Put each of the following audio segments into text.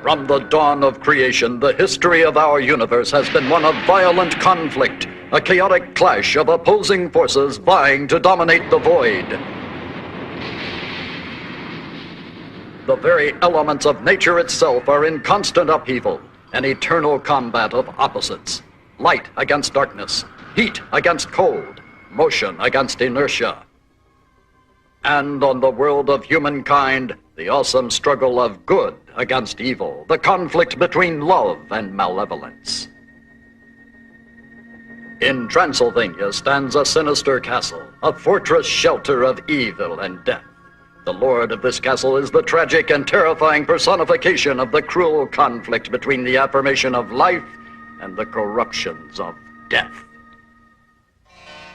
From the dawn of creation, the history of our universe has been one of violent conflict, a chaotic clash of opposing forces vying to dominate the void. The very elements of nature itself are in constant upheaval, an eternal combat of opposites. Light against darkness, heat against cold, motion against inertia. And on the world of humankind, the awesome struggle of good against evil, the conflict between love and malevolence. In Transylvania stands a sinister castle, a fortress shelter of evil and death. The lord of this castle is the tragic and terrifying personification of the cruel conflict between the affirmation of life and the corruptions of death.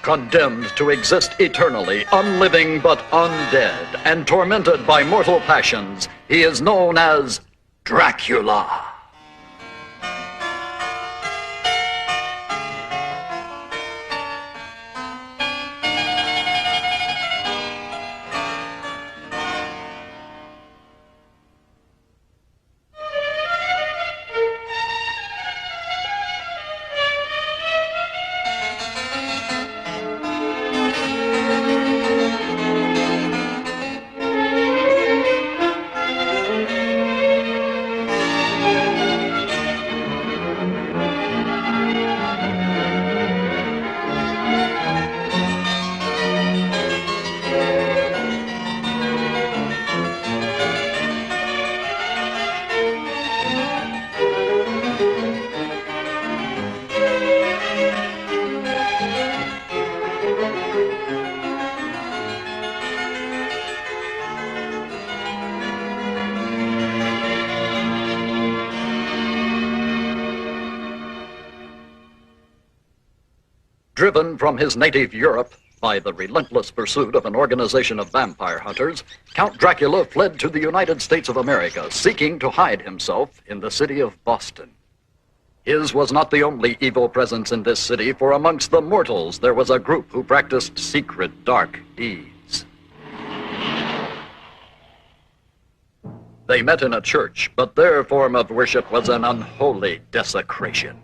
Condemned to exist eternally, unliving but undead, and tormented by mortal passions, he is known as Dracula. Driven from his native Europe by the relentless pursuit of an organization of vampire hunters, Count Dracula fled to the United States of America, seeking to hide himself in the city of Boston. His was not the only evil presence in this city, for amongst the mortals there was a group who practiced secret, dark deeds. They met in a church, but their form of worship was an unholy desecration.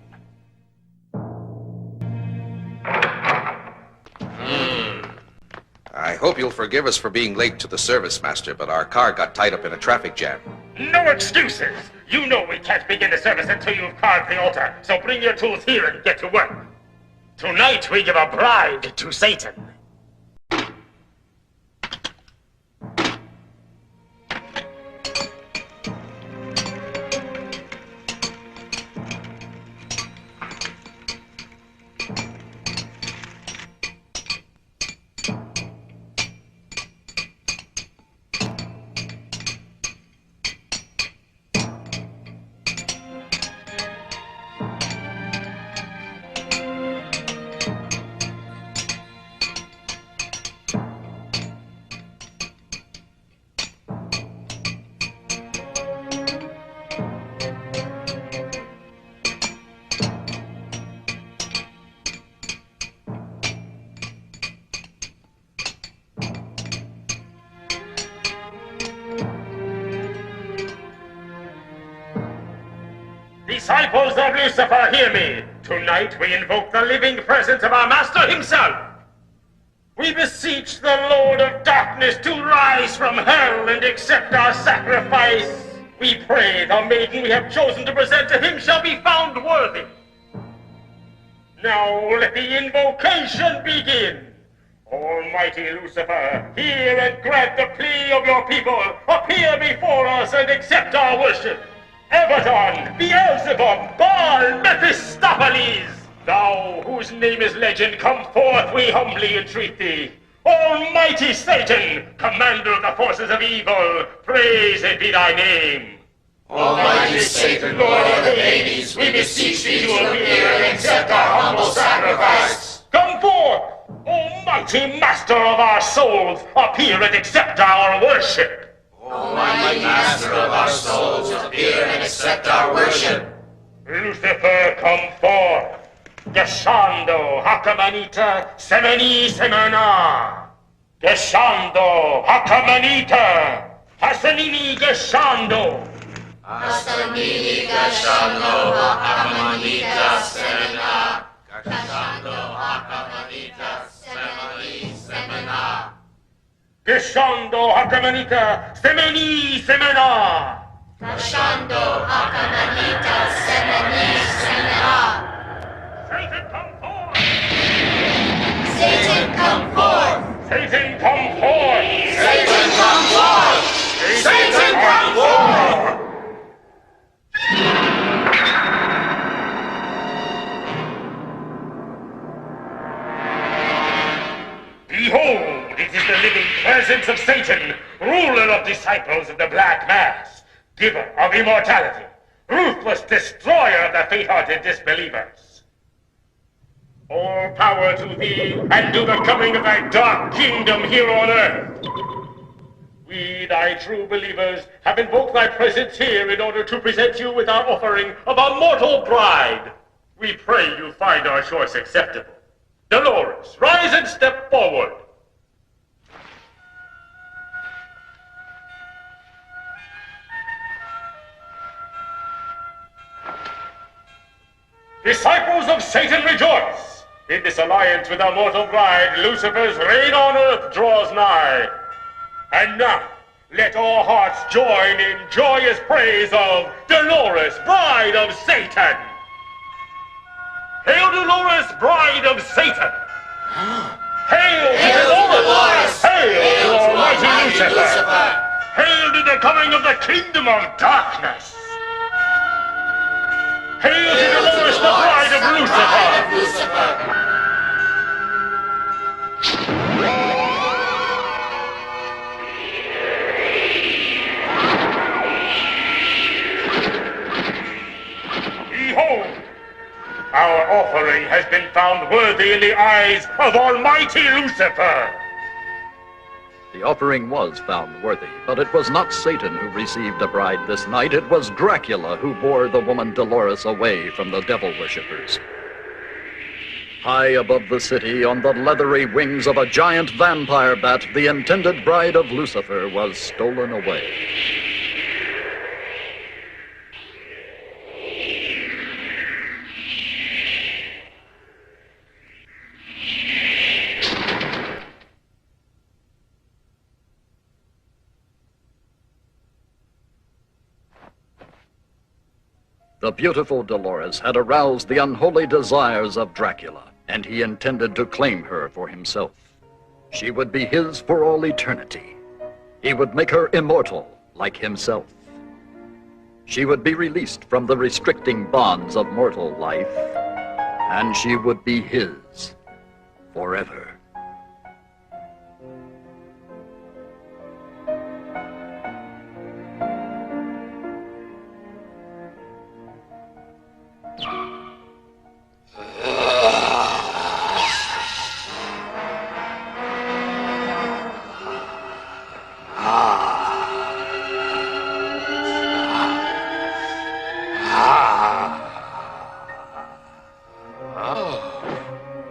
I hope you'll forgive us for being late to the service, Master, but our car got tied up in a traffic jam. No excuses! You know we can't begin the service until you've carved the altar, so bring your tools here and get to work. Tonight we give a bride to Satan. Disciples of Lucifer, hear me. Tonight we invoke the living presence of our Master himself. We beseech the Lord of Darkness to rise from hell and accept our sacrifice. We pray the maiden we have chosen to present to him shall be found worthy. Now let the invocation begin. Almighty Lucifer, hear and grant the plea of your people. Appear before us and accept our worship. Abaddon, Beelzebub, Baal, Mephistopheles, thou whose name is legend, come forth, we humbly entreat thee. Almighty Satan, commander of the forces of evil, praised be thy name. Almighty Satan, Lord of the Hades, we beseech thee to appear and accept our humble sacrifice. Come forth, Almighty Master of our souls, appear and accept our worship. Almighty Master of our souls, appear and accept our worship. Lucifer, come forth. Gesando, Hakamanita, Semeni, Semena. Gesando, Hakamanita, Hasanini, Gesando. Asamini Gashando Hakamanita Semena. Gashando Hakamanita Semani Semena. Geshando Hakamanita Semeni Semena. Gashando Hakamanita Semeni Semena. Satan come forth! Satan come forth! Satan come forth! Satan come forth! Satan come forth! Behold, it is the living presence of Satan, ruler of disciples of the Black Mass, giver of immortality, ruthless destroyer of the faint-hearted disbelievers. All power to thee, and to the coming of thy dark kingdom here on earth. We, thy true believers, have invoked thy presence here in order to present you with our offering of our mortal bride. We pray you find our choice acceptable. Dolores, rise and step forward. Disciples of Satan, rejoice! In this alliance with our mortal bride, Lucifer's reign on earth draws nigh. And now, let all hearts join in joyous praise of Dolores, bride of Satan! Hail, Dolores, bride of Satan! Hail, Hail Dolores! Dolores! Hail, Hail to to Almighty Almighty Lucifer! Lucifer! Hail to the coming of the kingdom of darkness! Hail to Dolores, the bride of Lucifer! Lucifer! Behold, our offering has been found worthy in the eyes of Almighty Lucifer. The offering was found worthy, but it was not Satan who received a bride this night. It was Dracula who bore the woman Dolores away from the devil worshippers. High above the city, on the leathery wings of a giant vampire bat, the intended bride of Lucifer was stolen away. The beautiful Dolores had aroused the unholy desires of Dracula, and he intended to claim her for himself. She would be his for all eternity. He would make her immortal, like himself. She would be released from the restricting bonds of mortal life, and she would be his forever.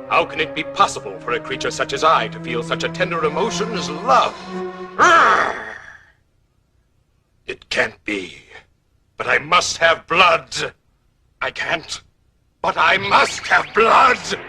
How can it be possible for a creature such as I to feel such a tender emotion as love? It can't be. But I must have blood. I can't. But I must have blood.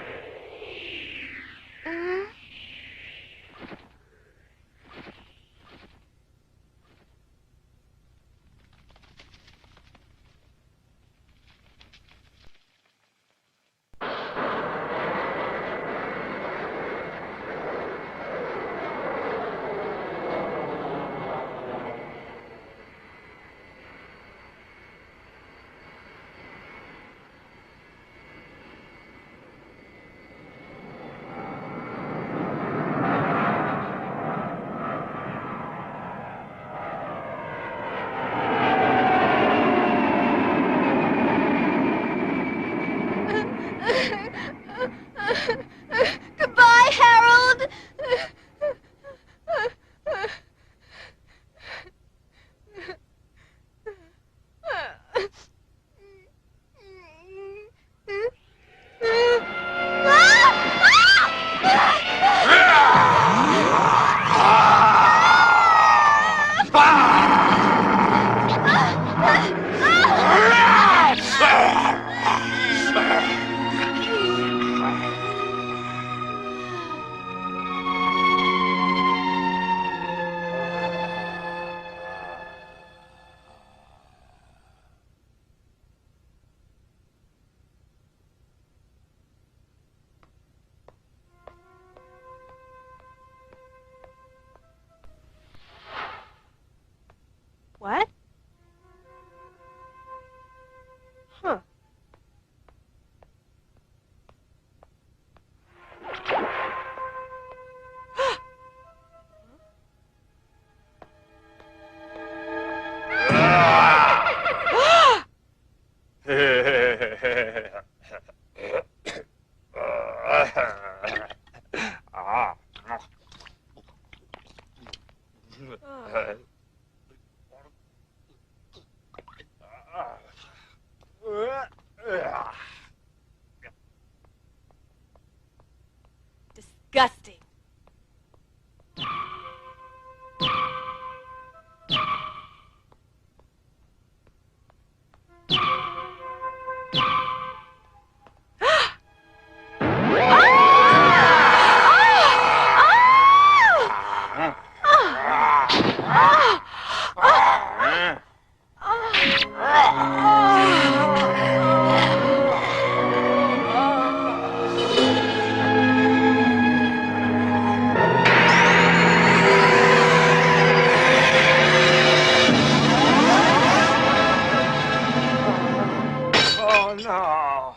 Oh, no.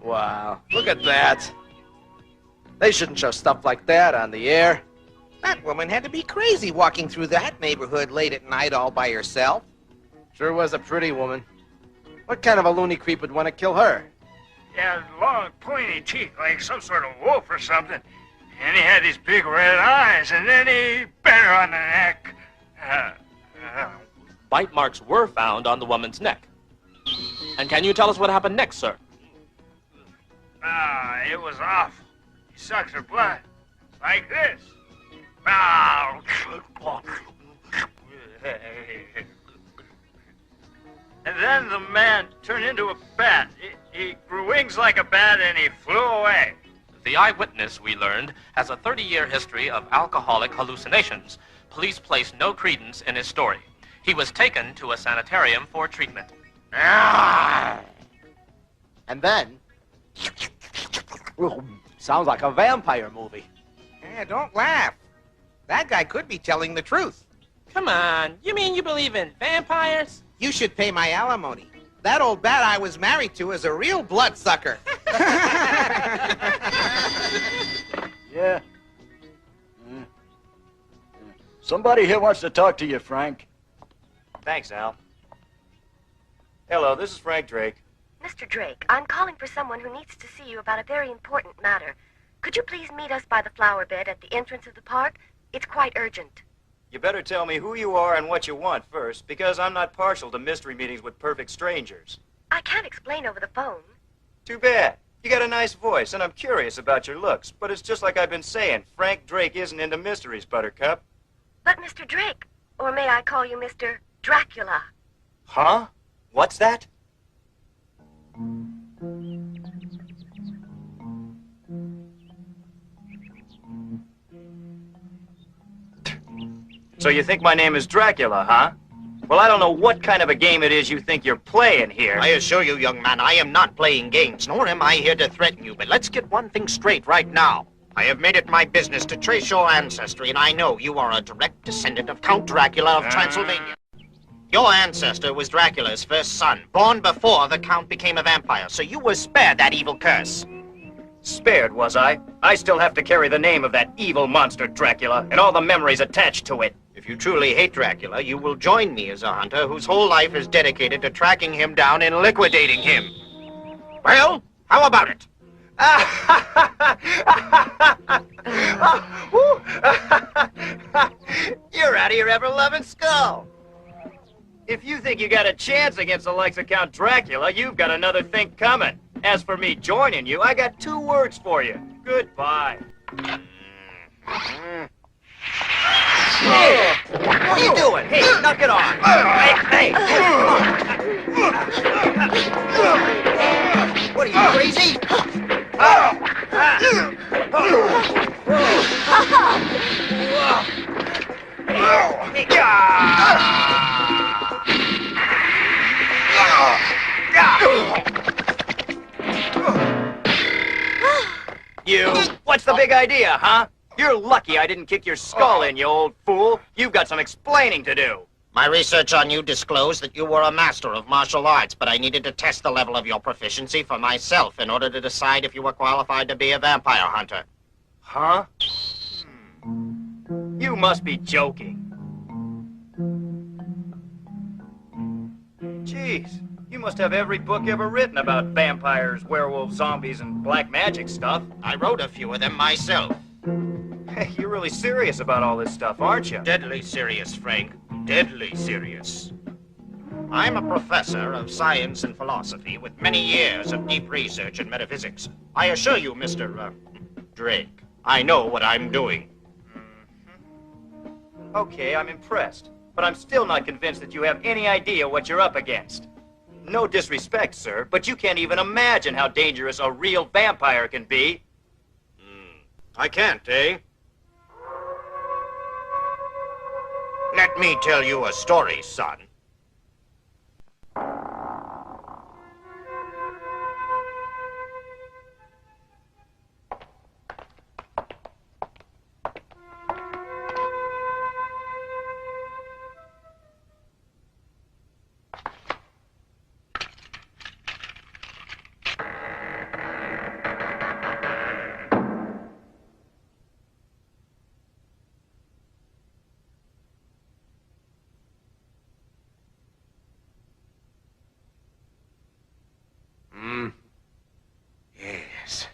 Wow, look at that. They shouldn't show stuff like that on the air. That woman had to be crazy walking through that neighborhood late at night all by herself. Sure was a pretty woman. What kind of a loony creep would want to kill her? He had long, pointy teeth like some sort of wolf or something. And he had these big red eyes, and then he bit her on the neck. Bite marks were found on the woman's neck. And can you tell us what happened next, sir? It was awful. He sucked her blood. Like this. And then the man turned into a bat. He grew wings like a bat and he flew away. The eyewitness, we learned, has a 30-year history of alcoholic hallucinations. Police place no credence in his story. He was taken to a sanitarium for treatment. And then... sounds like a vampire movie. Yeah, don't laugh. That guy could be telling the truth. Come on, you mean you believe in vampires? You should pay my alimony. That old bat I was married to is a real bloodsucker. Yeah. Somebody here wants to talk to you, Frank. Thanks, Al. Hello, this is Frank Drake. Mr. Drake, I'm calling for someone who needs to see you about a very important matter. Could you please meet us by the flower bed at the entrance of the park? It's quite urgent. You better tell me who you are and what you want first, because I'm not partial to mystery meetings with perfect strangers. I can't explain over the phone. Too bad. You got a nice voice, and I'm curious about your looks, but it's just like I've been saying. Frank Drake isn't into mysteries, Buttercup. But Mr. Drake, or may I call you Mr. Dracula? Huh? What's that? So you think my name is Dracula, huh? Well, I don't know what kind of a game it is you think you're playing here. I assure you, young man, I am not playing games, nor am I here to threaten you. But let's get one thing straight right now. I have made it my business to trace your ancestry, and I know you are a direct descendant of Count Dracula of Transylvania. Your ancestor was Dracula's first son, born before the Count became a vampire, so you were spared that evil curse. Spared, was I? I still have to carry the name of that evil monster Dracula, and all the memories attached to it. If you truly hate Dracula, you will join me as a hunter whose whole life is dedicated to tracking him down and liquidating him. Well, how about it? You're out of your ever-loving skull. If you think you got a chance against the likes of Count Dracula, you've got another thing coming. As for me joining you, I got 2 words for you. Goodbye. Hey, what are you doing? Hey, knock it off. Hey, come on. What are you, crazy? You, what's the big idea, huh? You're lucky I didn't kick your skull in, you old fool. You've got some explaining to do. My research on you disclosed that you were a master of martial arts, but I needed to test the level of your proficiency for myself in order to decide if you were qualified to be a vampire hunter. Huh? You must be joking. Jeez, you must have every book ever written about vampires, werewolves, zombies, and black magic stuff. I wrote a few of them myself. Hey, you're really serious about all this stuff, aren't you? Deadly serious, Frank. Deadly serious. I'm a professor of science and philosophy with many years of deep research in metaphysics. I assure you, Mr. Drake, I know what I'm doing. Okay, I'm impressed. But I'm still not convinced that you have any idea what you're up against. No disrespect, sir, but you can't even imagine how dangerous a real vampire can be. I can't, eh? Let me tell you a story, son. Yes.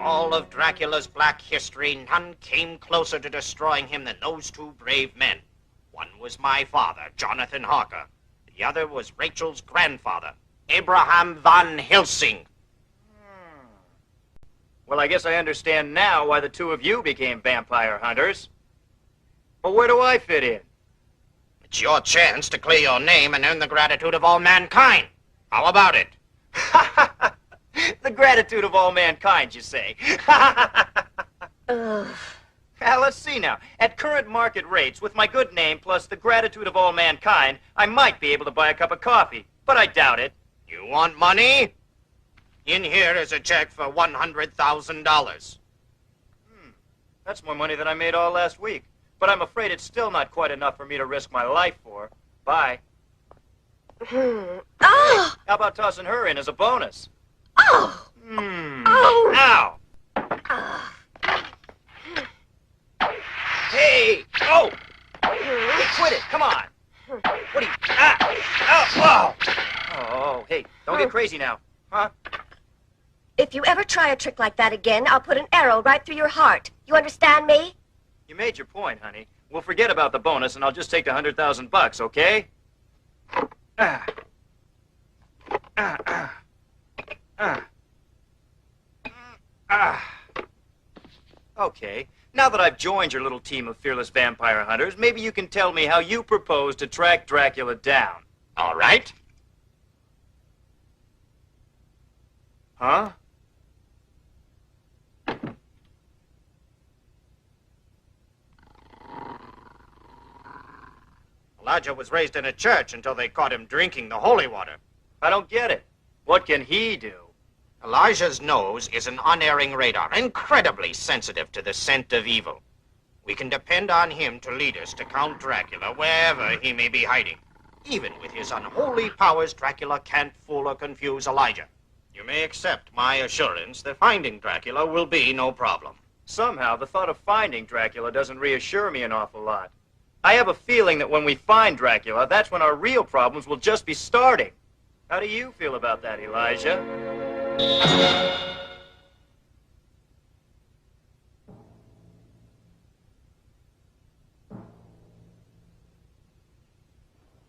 All of Dracula's black history, none came closer to destroying him than those two brave men. One was my father, Jonathan Harker. The other was Rachel's grandfather, Abraham von Helsing. Well, I guess I understand now why the two of you became vampire hunters. But where do I fit in? It's your chance to clear your name and earn the gratitude of all mankind. How about it? The gratitude of all mankind, you say? Well, let's see now. At current market rates, with my good name plus the gratitude of all mankind, I might be able to buy a cup of coffee. But I doubt it. You want money? In here is a check for $100,000. That's more money than I made all last week. But I'm afraid it's still not quite enough for me to risk my life for. Bye. Oh! How about tossing her in as a bonus? Oh! Oh! Ow! Hey! Oh! Hey, quit it! Come on! What are you... Ah! Oh! Oh, hey, don't get crazy now. Huh? If you ever try a trick like that again, I'll put an arrow right through your heart. You understand me? You made your point, honey. We'll forget about the bonus, and I'll just take the $100,000, okay? Ah. Ah, ah. Ah. Ah. Okay. Now that I've joined your little team of fearless vampire hunters, maybe you can tell me how you propose to track Dracula down. All right. Huh? Elijah was raised in a church until they caught him drinking the holy water. I don't get it. What can he do? Elijah's nose is an unerring radar, incredibly sensitive to the scent of evil. We can depend on him to lead us to Count Dracula wherever he may be hiding. Even with his unholy powers, Dracula can't fool or confuse Elijah. You may accept my assurance that finding Dracula will be no problem. Somehow, the thought of finding Dracula doesn't reassure me an awful lot. I have a feeling that when we find Dracula, that's when our real problems will just be starting. How do you feel about that, Elijah?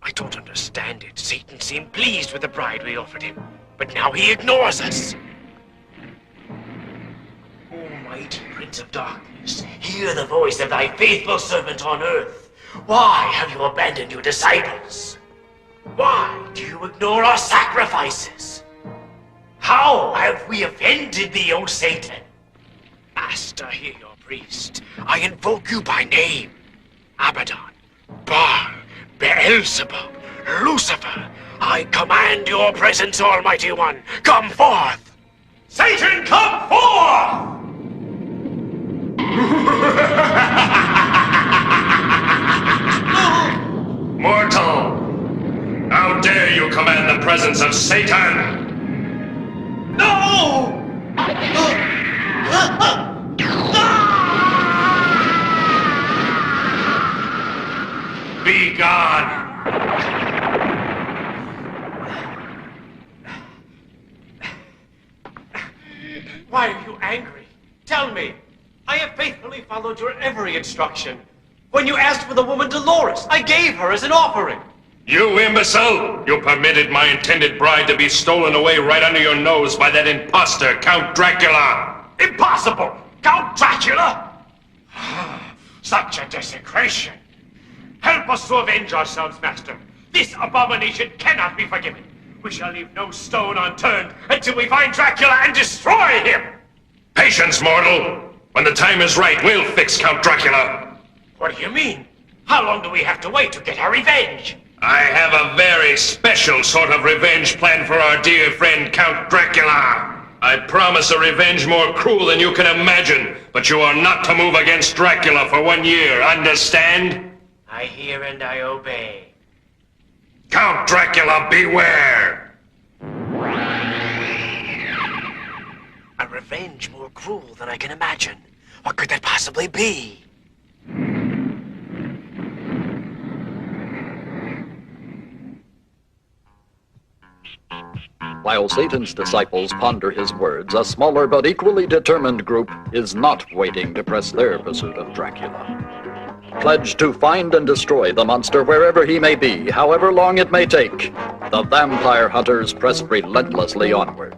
I don't understand it. Satan seemed pleased with the bribe we offered him, but now he ignores us. Almighty Prince of Darkness, hear the voice of thy faithful servant on earth. Why have you abandoned your disciples? Why do you ignore our sacrifices? How have we offended thee, O Satan? Master, hear your priest. I invoke you by name. Abaddon, Baal, Beelzebub, Lucifer, I command your presence, Almighty One. Come forth! Satan, come forth! Mortal! How dare you command the presence of Satan? No! Be gone! Why are you angry? Tell me. I have faithfully followed your every instruction. When you asked for the woman Dolores, I gave her as an offering. You imbecile! You permitted my intended bride to be stolen away right under your nose by that imposter, Count Dracula! Impossible! Count Dracula? Such a desecration. Help us to avenge ourselves, Master. This abomination cannot be forgiven. We shall leave no stone unturned until we find Dracula and destroy him! Patience, mortal! When the time is right, we'll fix Count Dracula! What do you mean? How long do we have to wait to get our revenge? I have a very special sort of revenge plan for our dear friend Count Dracula. I promise a revenge more cruel than you can imagine, but you are not to move against Dracula for 1 year, understand? I hear and I obey. Count Dracula, beware! A revenge more cruel than I can imagine. What could that possibly be? While Satan's disciples ponder his words, a smaller but equally determined group is not waiting to press their pursuit of Dracula. Pledged to find and destroy the monster wherever he may be, however long it may take, the vampire hunters press relentlessly onward.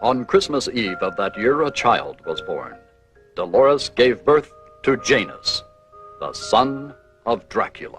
On Christmas Eve of that year, a child was born. Dolores gave birth to Janus, the son of Dracula.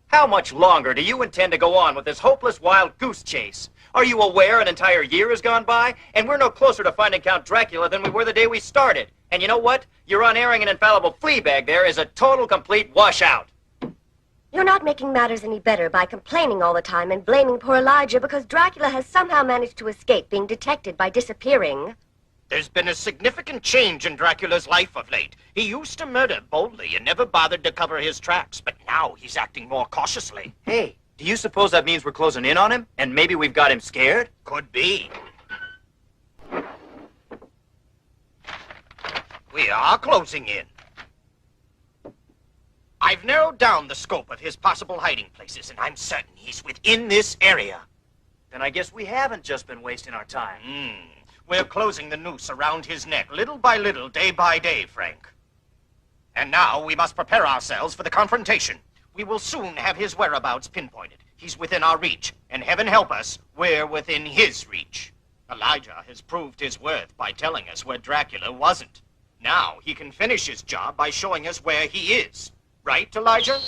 How much longer do you intend to go on with this hopeless wild goose chase? Are you aware an entire year has gone by, and we're no closer to finding Count Dracula than we were the day we started? And you know what? Your unerring and infallible flea bag there is a total, complete washout. You're not making matters any better by complaining all the time and blaming poor Elijah because Dracula has somehow managed to escape being detected by disappearing. There's been a significant change in Dracula's life of late. He used to murder boldly and never bothered to cover his tracks, but now he's acting more cautiously. Hey, do you suppose that means we're closing in on him? And maybe we've got him scared? Could be. We are closing in. I've narrowed down the scope of his possible hiding places, and I'm certain he's within this area. Then I guess we haven't just been wasting our time. We're closing the noose around his neck, little by little, day by day, Frank. And now we must prepare ourselves for the confrontation. We will soon have his whereabouts pinpointed. He's within our reach, and heaven help us, we're within his reach. Elijah has proved his worth by telling us where Dracula wasn't. Now he can finish his job by showing us where he is. Right, Elijah?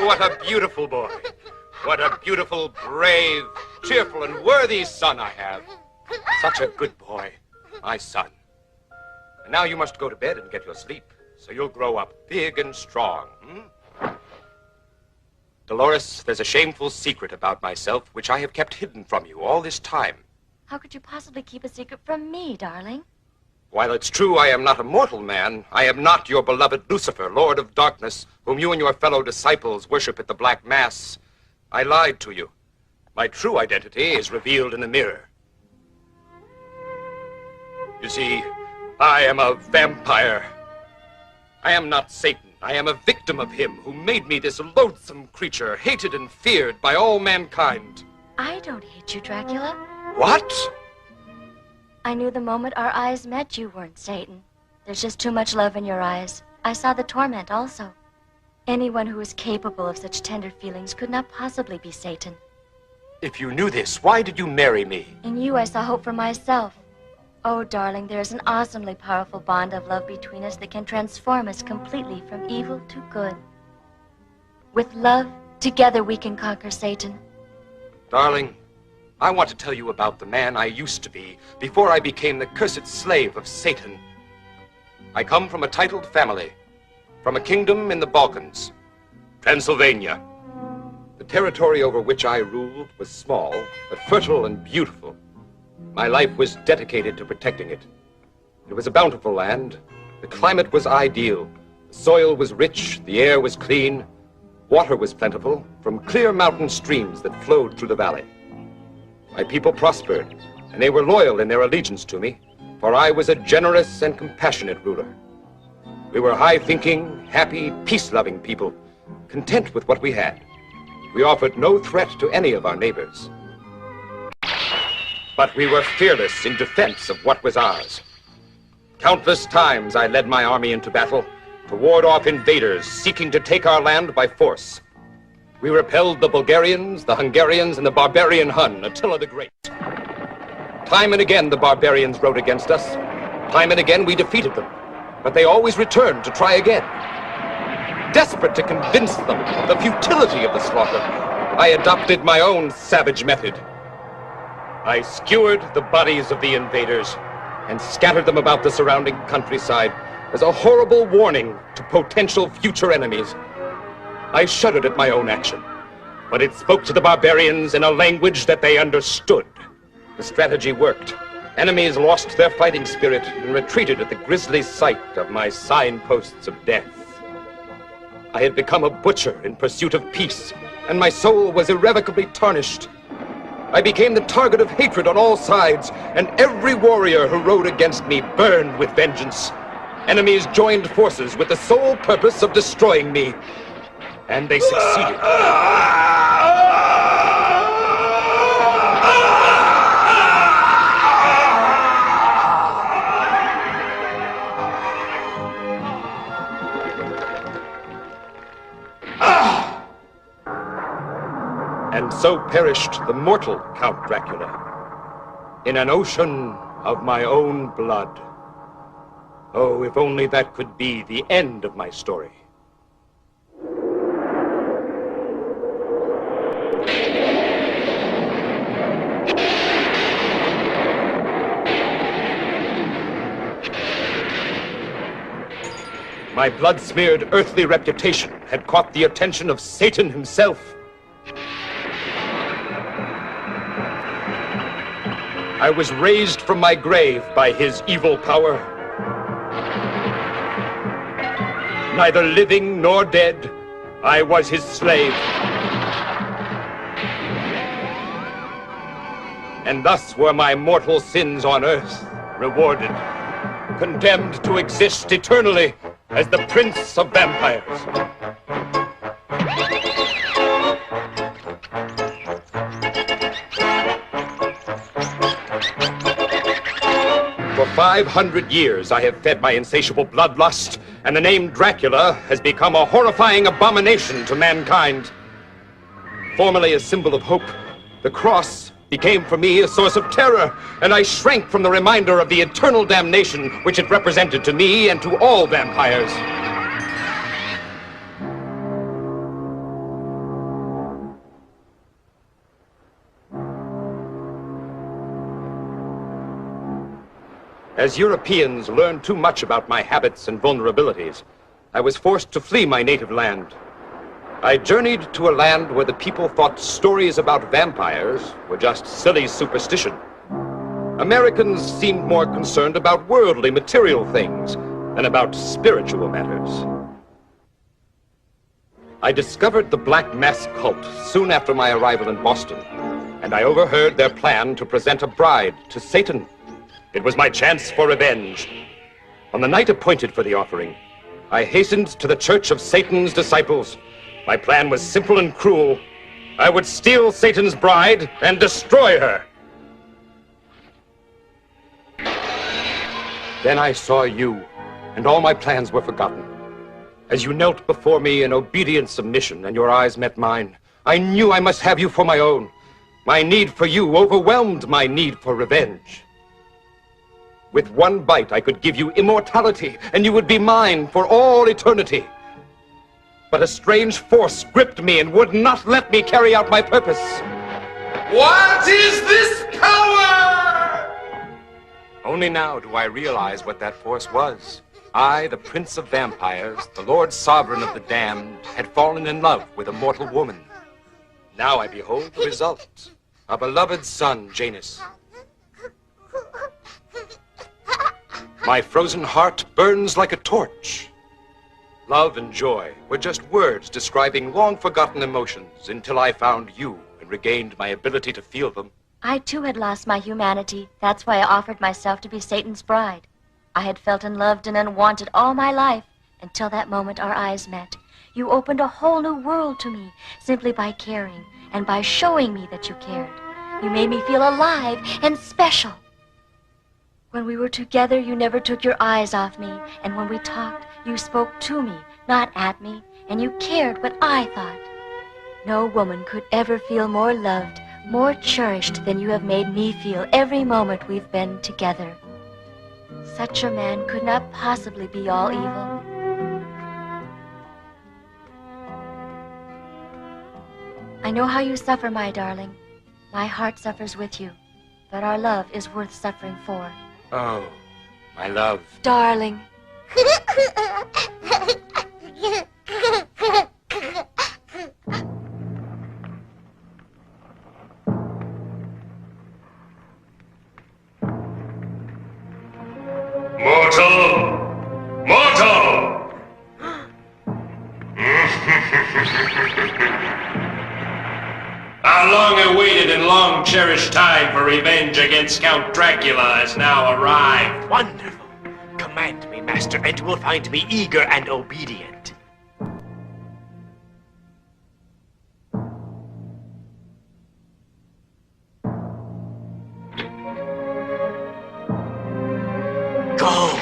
What a beautiful boy. What a beautiful, brave, cheerful, and worthy son I have. Such a good boy, my son. And now you must go to bed and get your sleep, so you'll grow up big and strong. Dolores, there's a shameful secret about myself which I have kept hidden from you all this time. How could you possibly keep a secret from me, darling? While it's true I am not a mortal man, I am not your beloved Lucifer, Lord of Darkness, whom you and your fellow disciples worship at the Black Mass. I lied to you. My true identity is revealed in the mirror. You see, I am a vampire. I am not Satan. I am a victim of him who made me this loathsome creature, hated and feared by all mankind. I don't hate you, Dracula. What? I knew the moment our eyes met you weren't Satan. There's just too much love in your eyes. I saw the torment also. Anyone who is capable of such tender feelings could not possibly be Satan. If you knew this, why did you marry me? In you, I saw hope for myself. Oh, darling, there is an awesomely powerful bond of love between us that can transform us completely from evil to good. With love, together we can conquer Satan. Darling, I want to tell you about the man I used to be before I became the cursed slave of Satan. I come from a titled family, from a kingdom in the Balkans, Transylvania. The territory over which I ruled was small, but fertile and beautiful. My life was dedicated to protecting it. It was a bountiful land. The climate was ideal. The soil was rich, the air was clean. Water was plentiful from clear mountain streams that flowed through the valley. My people prospered, and they were loyal in their allegiance to me, for I was a generous and compassionate ruler. We were high-thinking, happy, peace-loving people, content with what we had. We offered no threat to any of our neighbors. But we were fearless in defense of what was ours. Countless times I led my army into battle to ward off invaders seeking to take our land by force. We repelled the Bulgarians, the Hungarians, and the barbarian Hun, Attila the Great. Time and again the barbarians rode against us. Time and again we defeated them. But they always returned to try again. Desperate to convince them of the futility of the slaughter, I adopted my own savage method. I skewered the bodies of the invaders and scattered them about the surrounding countryside as a horrible warning to potential future enemies. I shuddered at my own action, but it spoke to the barbarians in a language that they understood. The strategy worked. Enemies lost their fighting spirit and retreated at the grisly sight of my signposts of death. I had become a butcher in pursuit of peace, and my soul was irrevocably tarnished. I became the target of hatred on all sides, and every warrior who rode against me burned with vengeance. Enemies joined forces with the sole purpose of destroying me, and they succeeded. And so perished the mortal Count Dracula, in an ocean of my own blood. Oh, if only that could be the end of my story. My blood-smeared earthly reputation had caught the attention of Satan himself. I was raised from my grave by his evil power. Neither living nor dead, I was his slave. And thus were my mortal sins on earth rewarded, condemned to exist eternally as the prince of vampires. For 500 years I have fed my insatiable bloodlust, and the name Dracula has become a horrifying abomination to mankind. Formerly a symbol of hope, the cross became for me a source of terror, and I shrank from the reminder of the eternal damnation which it represented to me and to all vampires. As Europeans learned too much about my habits and vulnerabilities, I was forced to flee my native land. I journeyed to a land where the people thought stories about vampires were just silly superstition. Americans seemed more concerned about worldly, material things than about spiritual matters. I discovered the Black Mass cult soon after my arrival in Boston, and I overheard their plan to present a bride to Satan. It was my chance for revenge. On the night appointed for the offering, I hastened to the Church of Satan's Disciples. My plan was simple and cruel. I would steal Satan's bride and destroy her. Then I saw you, and all my plans were forgotten. As you knelt before me in obedient submission and your eyes met mine, I knew I must have you for my own. My need for you overwhelmed my need for revenge. With one bite, I could give you immortality, and you would be mine for all eternity. But a strange force gripped me and would not let me carry out my purpose. What is this power? Only now do I realize what that force was. I, the Prince of Vampires, the Lord Sovereign of the Damned, had fallen in love with a mortal woman. Now I behold the result. A beloved son, Janus. My frozen heart burns like a torch. Love and joy were just words describing long-forgotten emotions until I found you and regained my ability to feel them. I too had lost my humanity. That's why I offered myself to be Satan's bride. I had felt unloved and unwanted all my life until that moment our eyes met. You opened a whole new world to me simply by caring and by showing me that you cared. You made me feel alive and special. When we were together, you never took your eyes off me, and when we talked, you spoke to me, not at me, and you cared what I thought. No woman could ever feel more loved, more cherished than you have made me feel every moment we've been together. Such a man could not possibly be all evil. I know how you suffer, my darling. My heart suffers with you, but our love is worth suffering for. Oh, my love. Darling. Mortal! Our long-awaited and long-cherished time for revenge against Count Dracula has now arrived. Wonderful. Command me, Master, and you will find me eager and obedient. Go!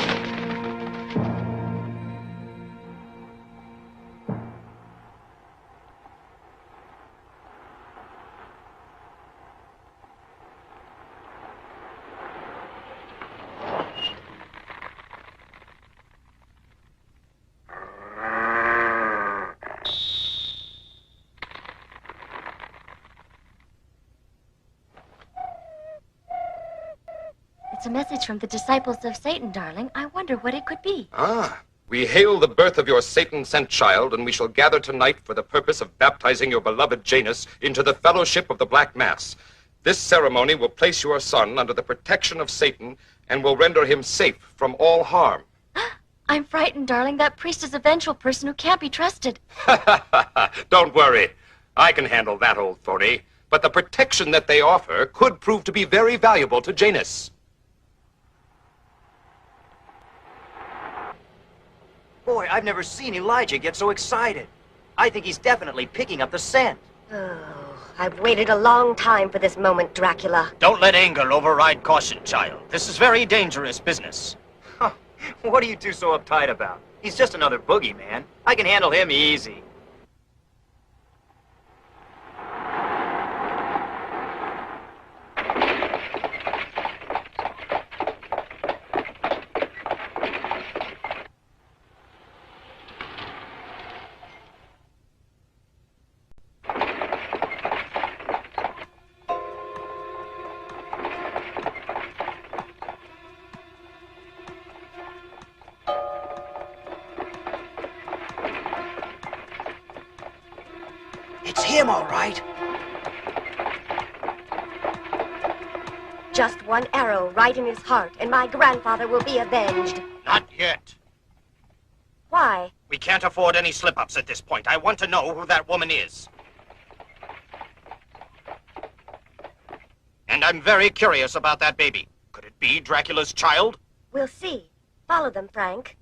It's a message from the disciples of Satan, darling. I wonder what it could be. Ah, we hail the birth of your Satan-sent child, and we shall gather tonight for the purpose of baptizing your beloved Janus into the fellowship of the Black Mass. This ceremony will place your son under the protection of Satan and will render him safe from all harm. I'm frightened, darling. That priest is a vengeful person who can't be trusted. Don't worry. I can handle that old phony. but the protection that they offer could prove to be very valuable to Janus. Boy, I've never seen Elijah get so excited. I think he's definitely picking up the scent. Oh, I've waited a long time for this moment, Dracula. Don't let anger override caution, child. This is very dangerous business. What are you two so uptight about? He's just another boogeyman. I can handle him easy. It's him, all right. Just one arrow right in his heart, and my grandfather will be avenged. Not yet. Why? We can't afford any slip-ups at this point. I want to know who that woman is. And I'm very curious about that baby. Could it be Dracula's child? We'll see. Follow them, Frank.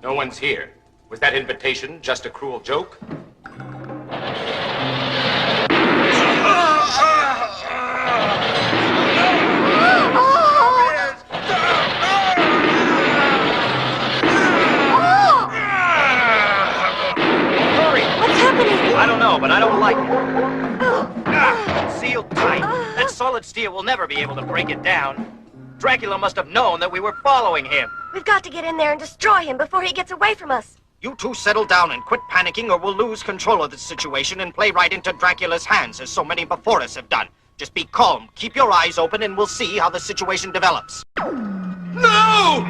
No one's here. Was that invitation just a cruel joke? I don't know, but I don't like it. Sealed tight. That solid steel will never be able to break it down. Dracula must have known that we were following him. We've got to get in there and destroy him before he gets away from us. You two settle down and quit panicking, or we'll lose control of the situation and play right into Dracula's hands, as so many before us have done. Just be calm, keep your eyes open, and we'll see how the situation develops. No!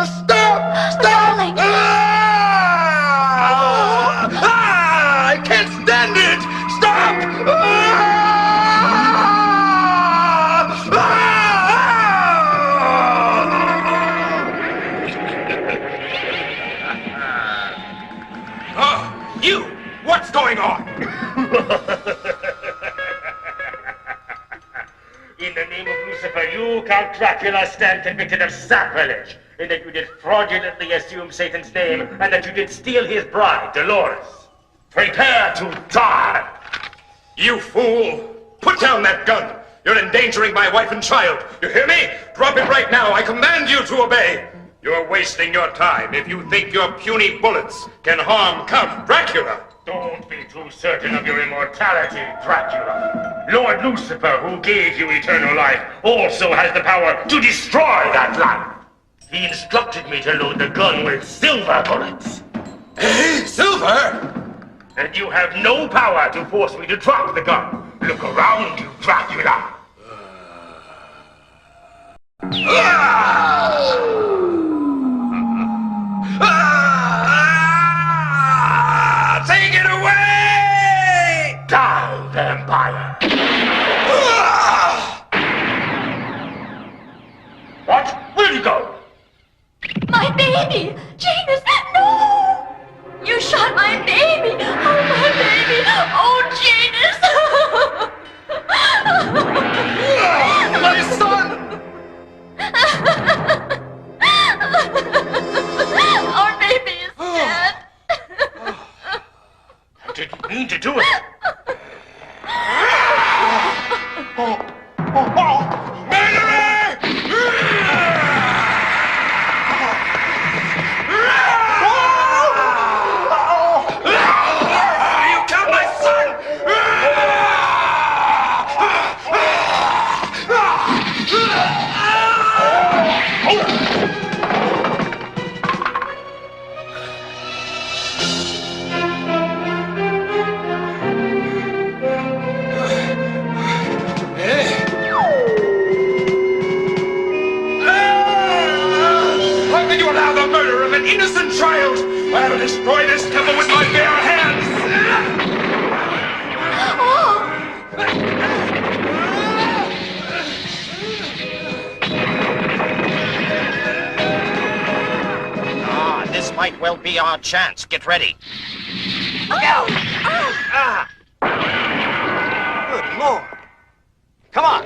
Stop! Stop! Darling! I can't stand it! Stop! You! What's going on? In the name of Lucifer, you, Count Dracula, stand convicted of sacrilege, in that you did fraudulently assume Satan's name, and that you did steal his bride, Dolores. Prepare to die! You fool! Put down that gun! You're endangering my wife and child! You hear me? Drop it right now! I command you to obey! You're wasting your time if you think your puny bullets can harm Count Dracula! Don't be too certain of your immortality, Dracula. Lord Lucifer, who gave you eternal life, also has the power to destroy that life. He instructed me to load the gun with silver bullets. Hey, silver? And you have no power to force me to drop the gun. Look around you, Dracula. Take it away! Die, vampire! What? Where'd you go? My baby! Janus! No! You shot my baby! Oh, my baby! Oh, Janus! My son! Our baby is dead! I didn't mean to do it. How can you allow the murder of an innocent child? I'll destroy this temple with my bare hands! Ah, this might well be our chance. Get ready. Look out! Ah! Good Lord. Come on.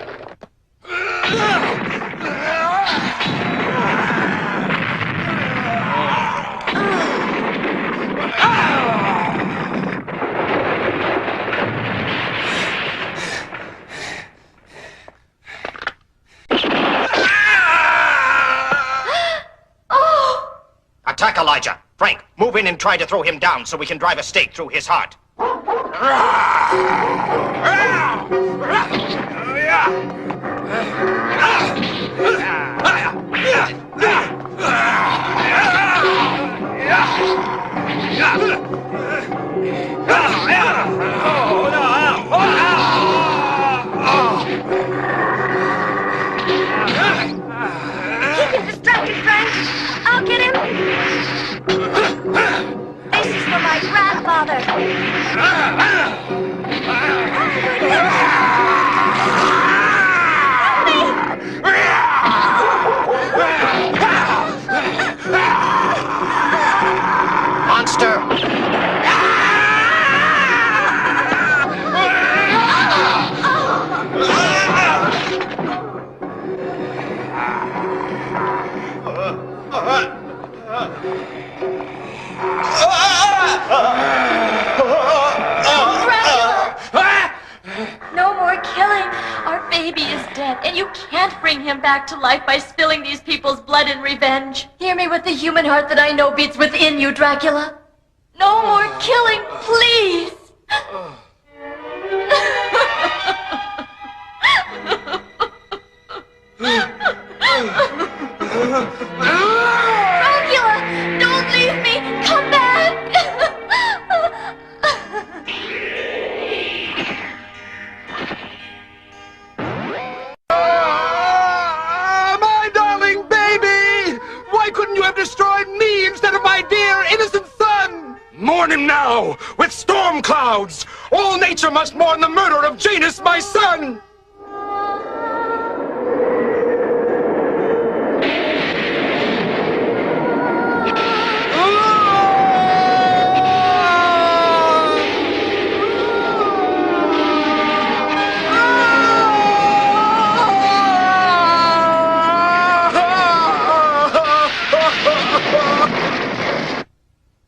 Attack Elijah. Frank, move in and try to throw him down so we can drive a stake through his heart. Keep him distracted, Frank. I'll get him. This is for my grandfather. Monster! No more killing. Our baby is dead, and you can't bring him back to life by spilling these people's blood in revenge. Hear me with the human heart that I know beats within you, Dracula. No more killing, please. Dracula, don't leave me. Come back. My darling baby! Why couldn't you have destroyed me instead of my dear innocent son? Mourn him now, with storm clouds! All nature must mourn the murder of Janus, my son!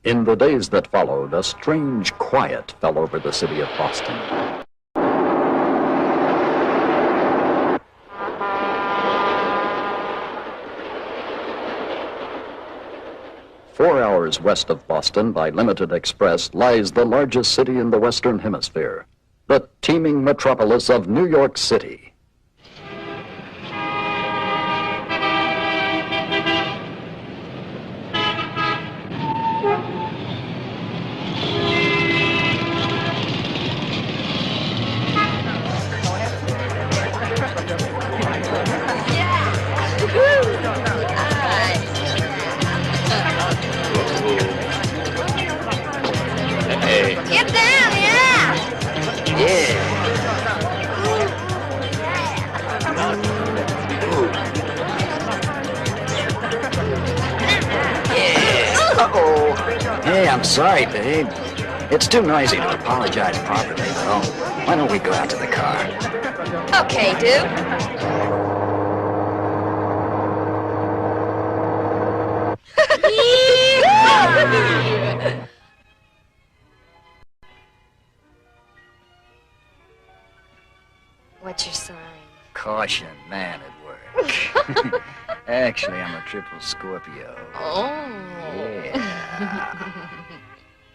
In the days that followed, a strange quiet fell over the city of Boston. Four hours west of Boston by limited express lies the largest city in the Western Hemisphere, the teeming metropolis of New York City. Get down, yeah! Uh-oh. Hey, I'm sorry, babe. It's too noisy to apologize properly, though. Why don't we go out to the car? Okay, dude. What's your sign? Caution, man at work. Actually, I'm a triple Scorpio. Oh. Yeah.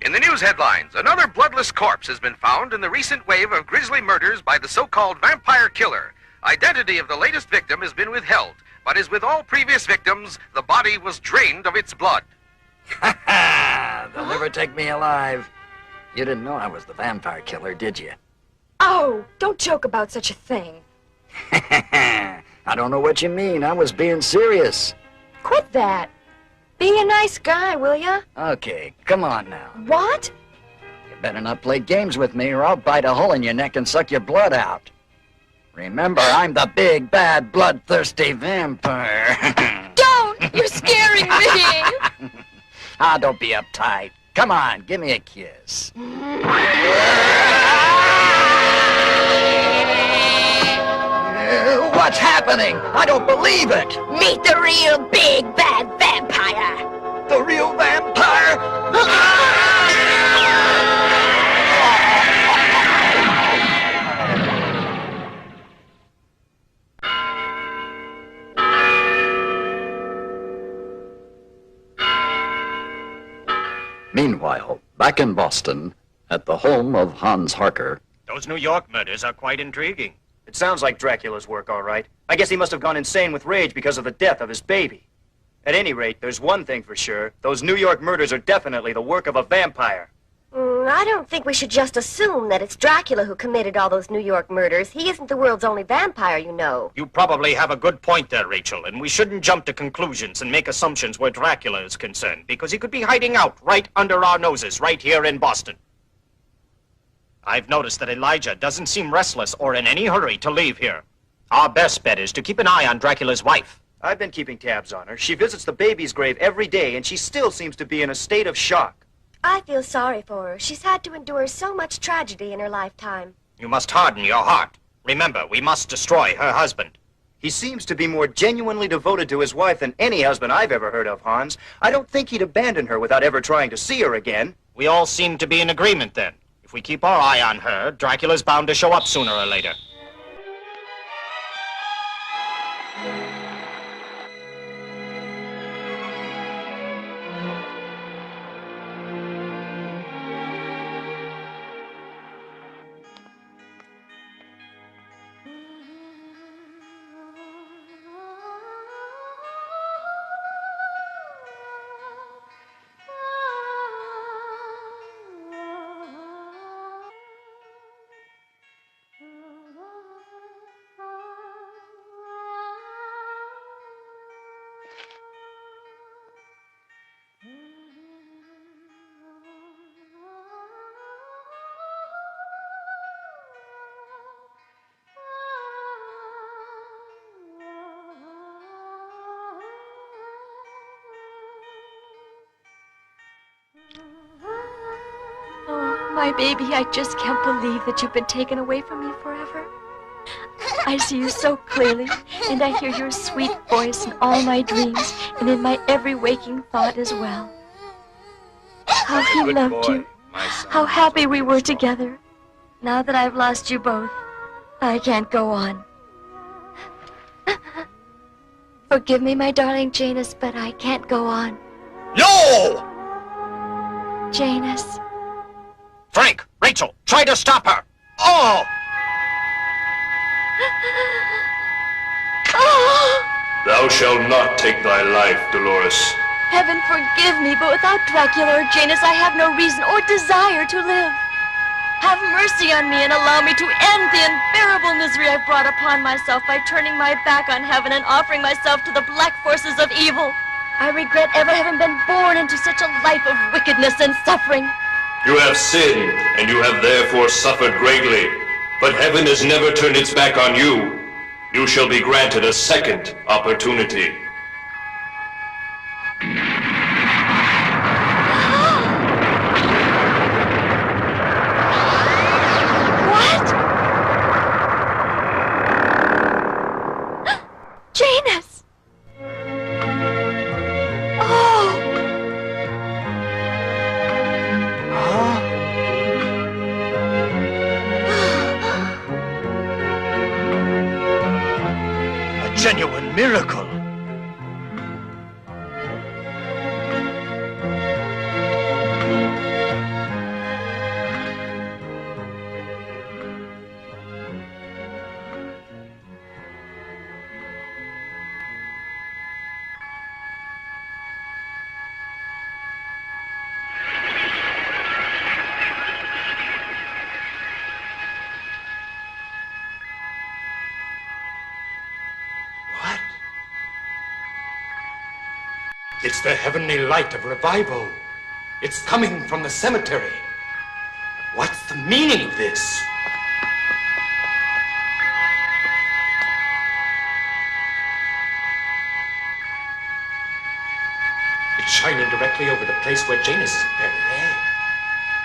In the news headlines, another bloodless corpse has been found in the recent wave of grisly murders by the so-called vampire killer. Identity of the latest victim has been withheld, but as with all previous victims, the body was drained of its blood. Ha ha! They'll never take me alive. You didn't know I was the vampire killer, did you? Oh, don't joke about such a thing. I don't know what you mean. I was being serious. Quit that. Be a nice guy, will ya? Okay, come on now. What? You better not play games with me or I'll bite a hole in your neck and suck your blood out. Remember, I'm the big, bad, bloodthirsty vampire. Don't! You're scaring me! Ah, don't be uptight. Come on, give me a kiss. What's happening? I don't believe it. Meet the real big bad vampire. The real vampire? Meanwhile, back in Boston, at the home of Hans Harker, Those New York murders are quite intriguing. It sounds like Dracula's work, all right. I guess he must have gone insane with rage because of the death of his baby. At any rate, there's one thing for sure. Those New York murders are definitely the work of a vampire. I don't think we should just assume that it's Dracula who committed all those New York murders. He isn't the world's only vampire, you know. You probably have a good point there, Rachel, and we shouldn't jump to conclusions and make assumptions where Dracula is concerned, because he could be hiding out right under our noses, right here in Boston. I've noticed that Elijah doesn't seem restless or in any hurry to leave here. Our best bet is to keep an eye on Dracula's wife. I've been keeping tabs on her. She visits the baby's grave every day, and she still seems to be in a state of shock. I feel sorry for her. She's had to endure so much tragedy in her lifetime. You must harden your heart. Remember, we must destroy her husband. He seems to be more genuinely devoted to his wife than any husband I've ever heard of, Hans. I don't think he'd abandon her without ever trying to see her again. We all seem to be in agreement then. If we keep our eye on her, Dracula's bound to show up sooner or later. Oh, my baby, I just can't believe that you've been taken away from me forever. I see you so clearly, and I hear your sweet voice in all my dreams and in my every waking thought as well. How he loved you. How happy we were together. Now that I've lost you both, I can't go on. Forgive me, my darling Janus, but I can't go on. No! Janus. Frank, Rachel, try to stop her. Oh! Thou shalt not take thy life, Dolores. Heaven forgive me, but without Dracula or Janus, I have no reason or desire to live. Have mercy on me and allow me to end the unbearable misery I've brought upon myself by turning my back on heaven and offering myself to the black forces of evil. I regret ever having been born into such a life of wickedness and suffering. You have sinned, and you have therefore suffered greatly. But heaven has never turned its back on you. You shall be granted a second opportunity. What? Janus! Oh! genuine miracle. It's the heavenly light of revival. It's coming from the cemetery. What's the meaning of this? It's shining directly over the place where Janus is buried, eh?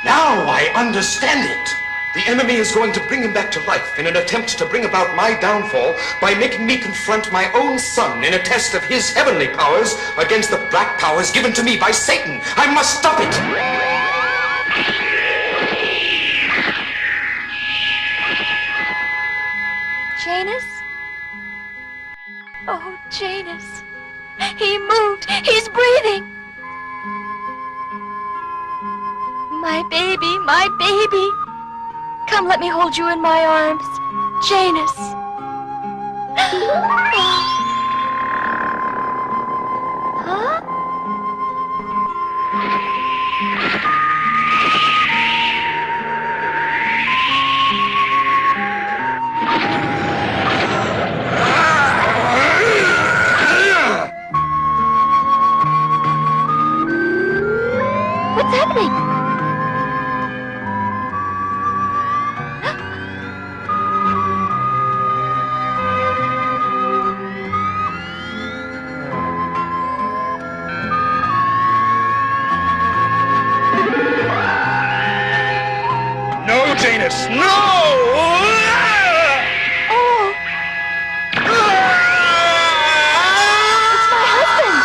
Now I understand it. The enemy is going to bring him back to life in an attempt to bring about my downfall by making me confront my own son in a test of his heavenly powers against the black powers given to me by Satan. I must stop it! Janus? Oh, Janus. He moved. He's breathing. My baby, my baby. Come, let me hold you in my arms. Janus. Huh? What's happening? No, Janus, no! Oh! It's my husband!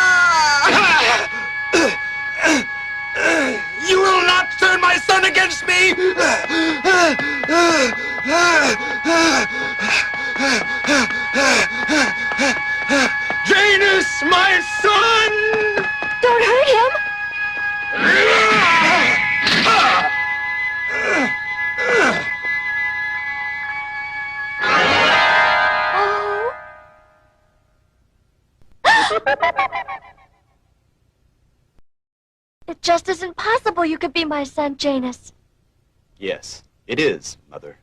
You will not turn my son against me! Janus, my son! Don't hurt him! It just isn't possible you could be my son, Janus. Yes, it is, Mother.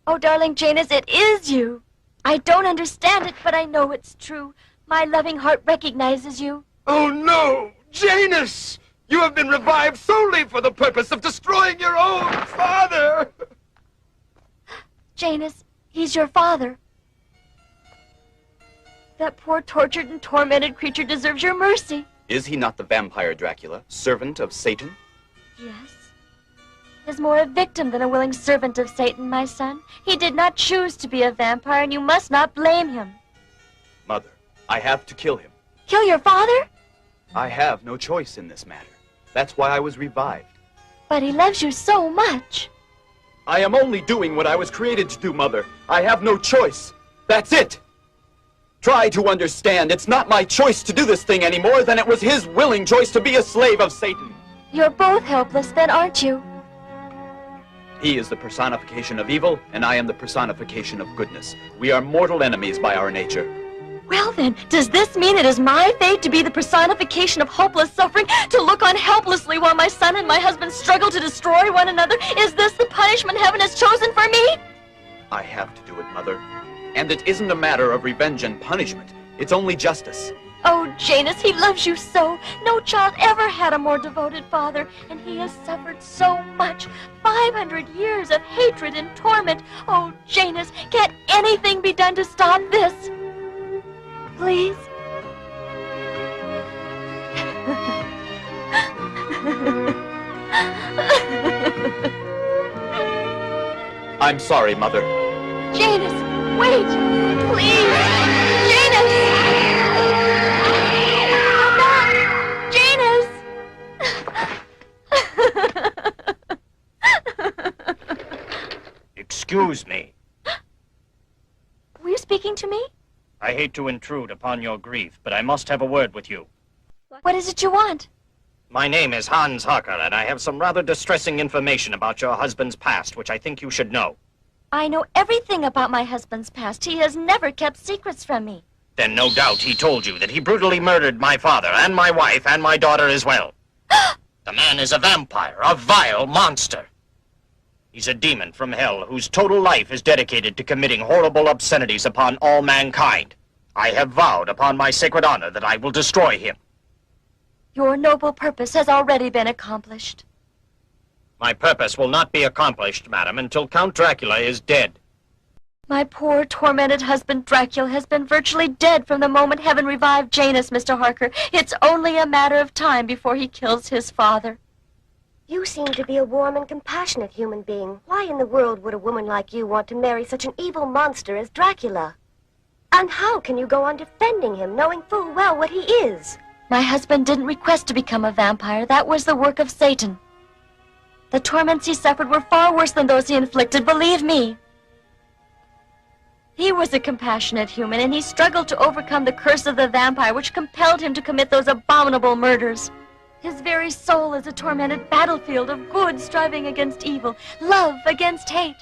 Oh, darling Janus, it is you. I don't understand it, but I know it's true. My loving heart recognizes you. Oh, no! Janus! You have been revived solely for the purpose of destroying your own father! Janus, he's your father. That poor tortured and tormented creature deserves your mercy. Is he not the vampire Dracula, servant of Satan? Yes. Is more a victim than a willing servant of Satan, my son. He did not choose to be a vampire, and you must not blame him. Mother, I have to kill him. Kill your father? I have no choice in this matter. That's why I was revived. But he loves you so much. I am only doing what I was created to do, Mother. I have no choice. That's it. Try to understand. It's not my choice to do this thing any more than it was his willing choice to be a slave of Satan. You're both helpless then, aren't you? He is the personification of evil, and I am the personification of goodness. We are mortal enemies by our nature. Well then, does this mean it is my fate to be the personification of hopeless suffering, to look on helplessly while my son and my husband struggle to destroy one another? Is this the punishment heaven has chosen for me? I have to do it, Mother. And it isn't a matter of revenge and punishment. It's only justice. Oh, Janus, he loves you so. No child ever had a more devoted father, and he has suffered so much. 500 years of hatred and torment. Oh, Janus, can't anything be done to stop this? Please? I'm sorry, Mother. Janus, wait! Please! Janus! Come back! Janus! Excuse me. Were you speaking to me? I hate to intrude upon your grief, but I must have a word with you. What is it you want? My name is Hans Harker, and I have some rather distressing information about your husband's past, which I think you should know. I know everything about my husband's past. He has never kept secrets from me. Then no doubt he told you that he brutally murdered my father and my wife and my daughter as well. The man is a vampire, a vile monster. He's a demon from hell whose total life is dedicated to committing horrible obscenities upon all mankind. I have vowed upon my sacred honor that I will destroy him. Your noble purpose has already been accomplished. My purpose will not be accomplished, madam, until Count Dracula is dead. My poor, tormented husband, Dracula, has been virtually dead from the moment heaven revived Janus, Mr. Harker. It's only a matter of time before he kills his father. You seem to be a warm and compassionate human being. Why in the world would a woman like you want to marry such an evil monster as Dracula? And how can you go on defending him, knowing full well what he is? My husband didn't request to become a vampire. That was the work of Satan. The torments he suffered were far worse than those he inflicted, believe me. He was a compassionate human, and he struggled to overcome the curse of the vampire, which compelled him to commit those abominable murders. His very soul is a tormented battlefield of good striving against evil, love against hate.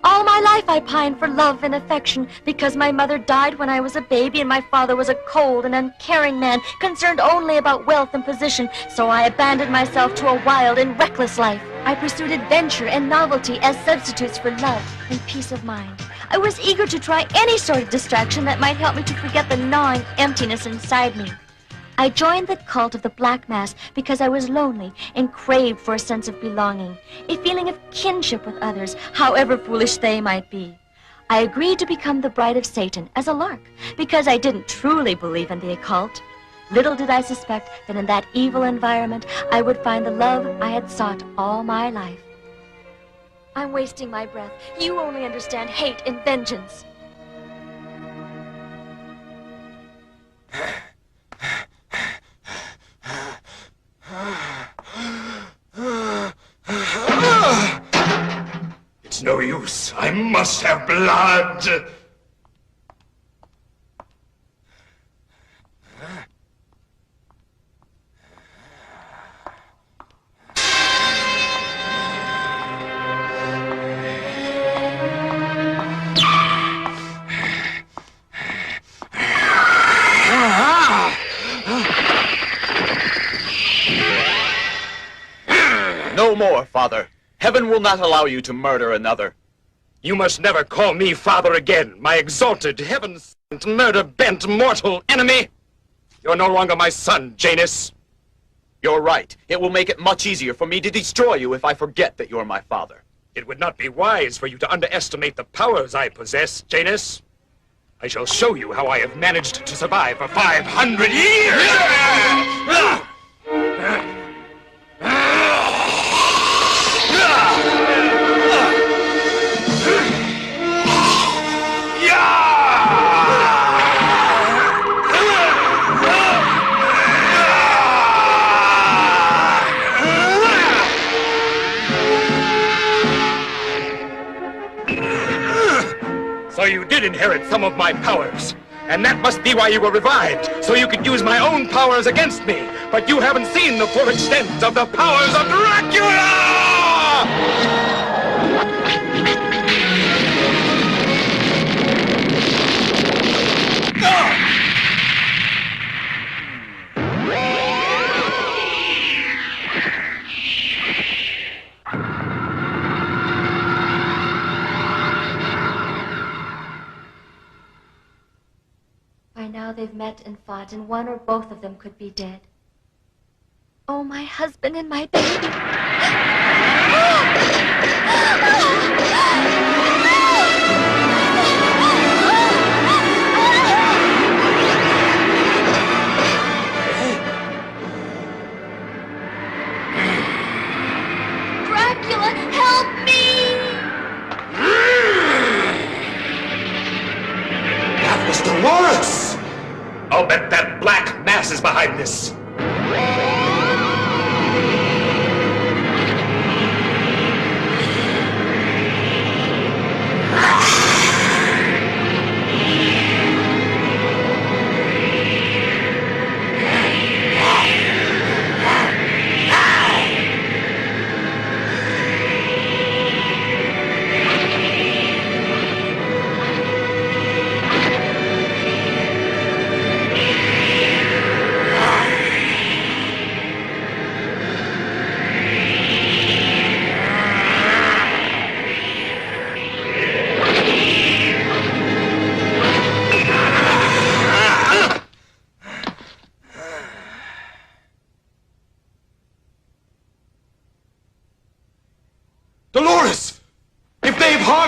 All my life I pined for love and affection, because my mother died when I was a baby and my father was a cold and uncaring man, concerned only about wealth and position, so I abandoned myself to a wild and reckless life. I pursued adventure and novelty as substitutes for love and peace of mind. I was eager to try any sort of distraction that might help me to forget the gnawing emptiness inside me. I joined the cult of the Black Mass because I was lonely and craved for a sense of belonging, a feeling of kinship with others, however foolish they might be. I agreed to become the bride of Satan as a lark because I didn't truly believe in the occult. Little did I suspect that in that evil environment I would find the love I had sought all my life. I'm wasting my breath. You only understand hate and vengeance. It's no use. I must have blood. No more, Father. Heaven will not allow you to murder another. You must never call me father again, my exalted, heaven-sent, murder-bent, mortal enemy. You're no longer my son, Janus. You're right. It will make it much easier for me to destroy you if I forget that you're my father. It would not be wise for you to underestimate the powers I possess, Janus. I shall show you how I have managed to survive for 500 years! So you did inherit some of my powers. And that must be why you were revived, so you could use my own powers against me. But you haven't seen the full extent of the powers of Dracula! By now they've met and fought, and one or both of them could be dead. Oh, my husband and my baby. Dracula, help me! That was Dolores! I'll bet that Black Mass is behind this.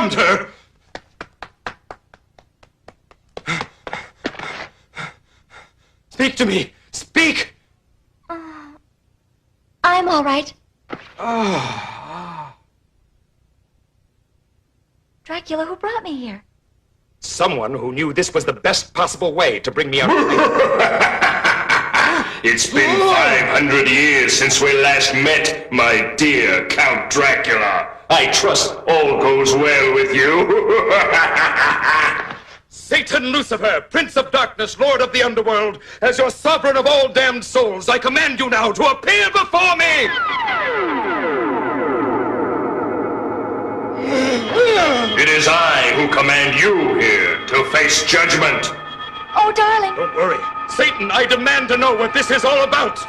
harmed her. Speak to me! Speak! I'm all right. Dracula, who brought me here? Someone who knew this was the best possible way to bring me out of It's been 500 years since we last met, my dear Count Dracula. I trust all goes well with you. Satan Lucifer, Prince of Darkness, Lord of the Underworld, as your sovereign of all damned souls, I command you now to appear before me! It is I who command you here to face judgment. Oh, darling. Don't worry. Satan, I demand to know what this is all about.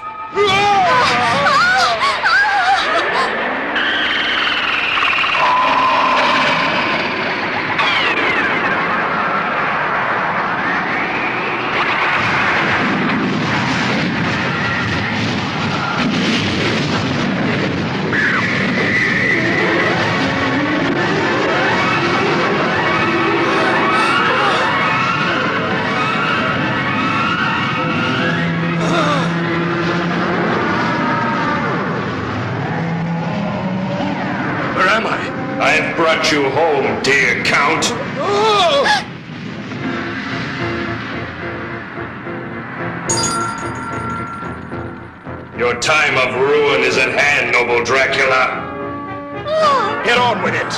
I've brought you home, dear Count. Your time of ruin is at hand, noble Dracula. Get on with it.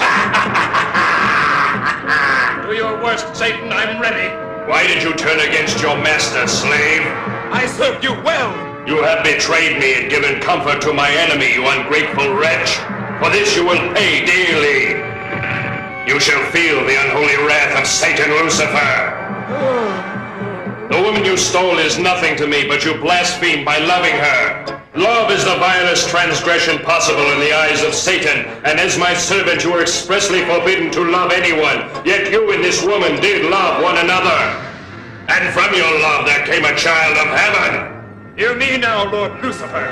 Do your worst, Satan. I'm ready. Why did you turn against your master, slave? I served you well. You have betrayed me and given comfort to my enemy, you ungrateful wretch. For this you will pay dearly. You shall feel the unholy wrath of Satan Lucifer. The woman you stole is nothing to me, but you blaspheme by loving her. Love is the vilest transgression possible in the eyes of Satan, and as my servant you are expressly forbidden to love anyone, yet you and this woman did love one another. And from your love there came a child of heaven. Hear me now, Lord Lucifer.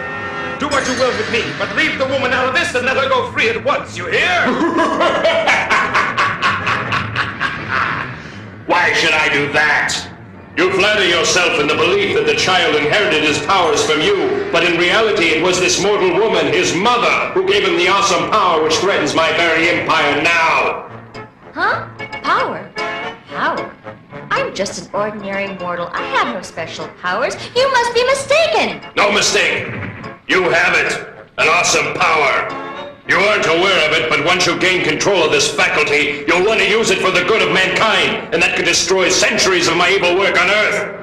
Do what you will with me, but leave the woman out of this and let her go free at once, you hear? Why should I do that? You flatter yourself in the belief that the child inherited his powers from you, but in reality it was this mortal woman, his mother, who gave him the awesome power which threatens my very empire now. Huh? Power? Power? I'm just an ordinary mortal. I have no special powers. You must be mistaken. No mistake. You have it. An awesome power. You aren't aware of it, but once you gain control of this faculty, you'll want to use it for the good of mankind, and that could destroy centuries of my evil work on Earth.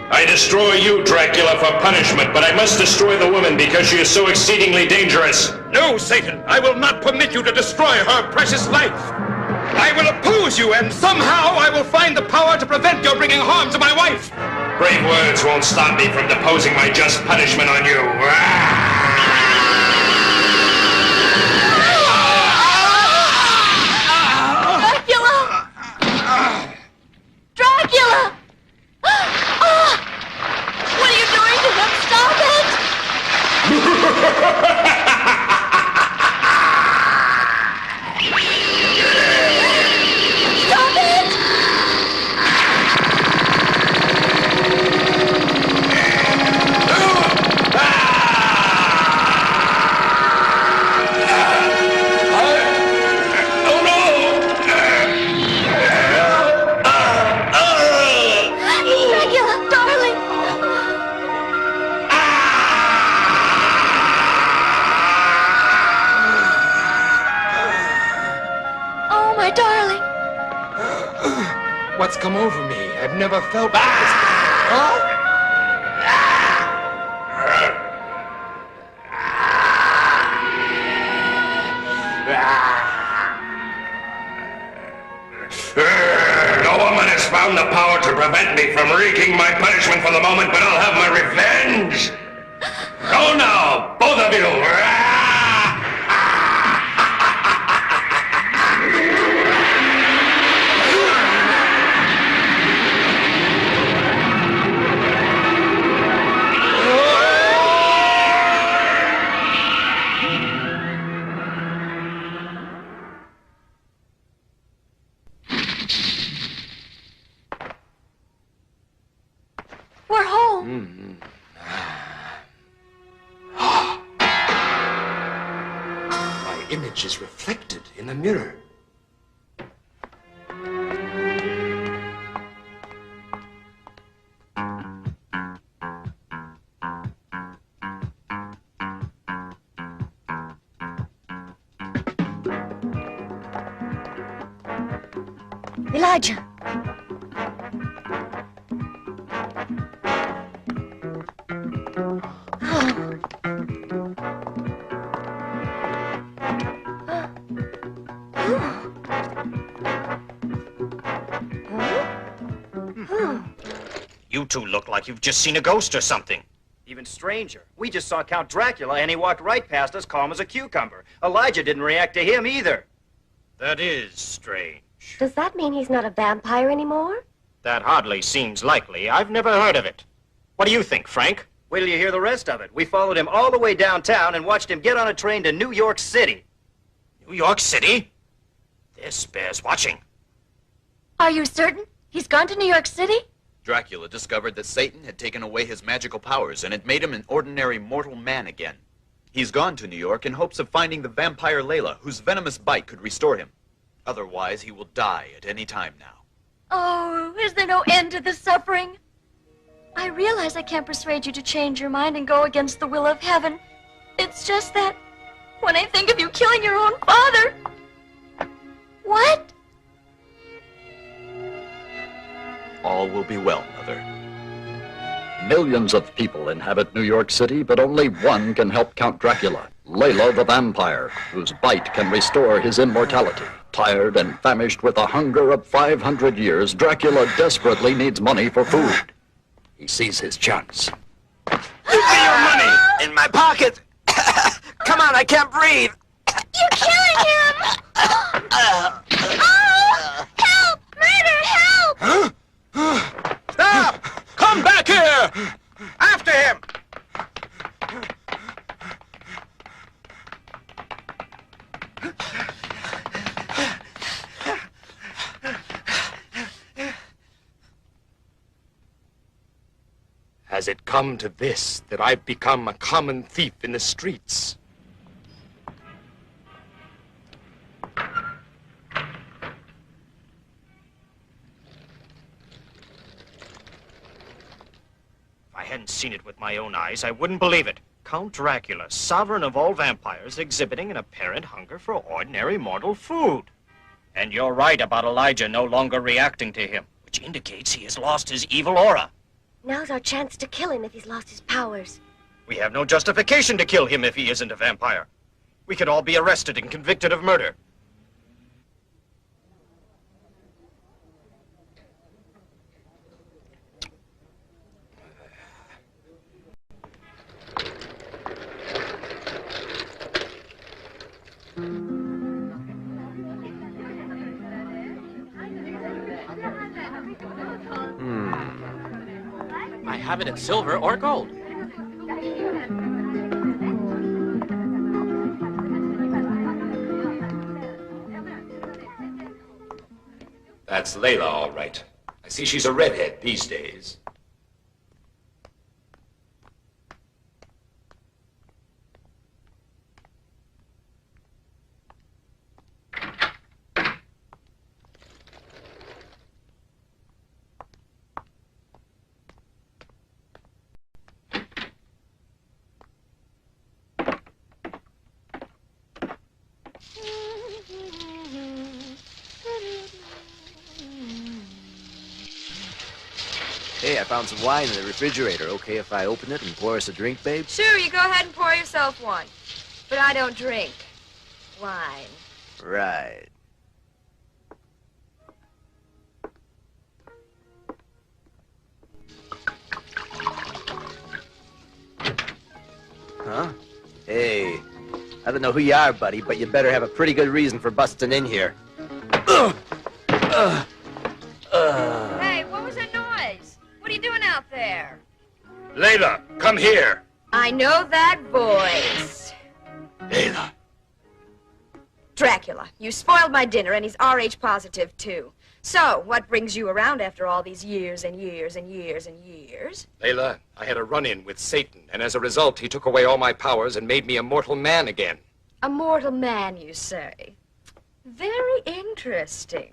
I destroy you, Dracula, for punishment, but I must destroy the woman because she is so exceedingly dangerous. No, Satan, I will not permit you to destroy her precious life. I will oppose you, and somehow I will find the power to prevent your bringing harm to my wife. Brave words won't stop me from deposing my just punishment on you. Dracula! What are you doing to him? Stop it! Stop it! What's come over me? I've never felt like this before. No woman has found the power to prevent me from wreaking my punishment for the moment, but I'll have my revenge. Go now, both of you. We're home. My image is reflected in a mirror. Elijah. You two look like you've just seen a ghost or something. Even stranger. We just saw Count Dracula and he walked right past us calm as a cucumber. Elijah didn't react to him either. That is strange. Does that mean he's not a vampire anymore? That hardly seems likely. I've never heard of it. What do you think, Frank? Wait till you hear the rest of it. We followed him all the way downtown and watched him get on a train to New York City. New York City? This bears watching. Are you certain? He's gone to New York City? Dracula discovered that Satan had taken away his magical powers and had made him an ordinary mortal man again. He's gone to New York in hopes of finding the vampire Layla, whose venomous bite could restore him. Otherwise, he will die at any time now. Oh, is there no end to the suffering? I realize I can't persuade you to change your mind and go against the will of heaven. It's just that when I think of you killing your own father... What? All will be well, Mother. Millions of people inhabit New York City, but only one can help Count Dracula, Layla the vampire, whose bite can restore his immortality. Tired and famished with the hunger of 500 years, Dracula desperately needs money for food. He sees his chance. Give me your money! In my pocket! Come on, I can't breathe! You're killing him! Oh! Help! Murder! Help! Stop! Come back here! After him! Has it come to this, that I've become a common thief in the streets? If I hadn't seen it with my own eyes, I wouldn't believe it. Count Dracula, sovereign of all vampires, exhibiting an apparent hunger for ordinary mortal food. And you're right about Elijah no longer reacting to him, which indicates he has lost his evil aura. Now's our chance to kill him if he's lost his powers. We have no justification to kill him if he isn't a vampire. We could all be arrested and convicted of murder. I have it in silver or gold. That's Layla, all right. I see she's a redhead these days. Hey, I found some wine in the refrigerator. Okay if I open it and pour us a drink, babe? Sure, you go ahead and pour yourself one. But I don't drink wine. Right. Huh? Hey, I don't know who you are, buddy, but you better have a pretty good reason for busting in here. Hey, what was that noise? What are you doing out there? Layla, come here. I know that voice. Layla. Dracula, you spoiled my dinner, and he's RH positive, too. So, what brings you around after all these years and years and years and years? Layla, I had a run-in with Satan, and as a result, he took away all my powers and made me a mortal man again. A mortal man, you say? Very interesting.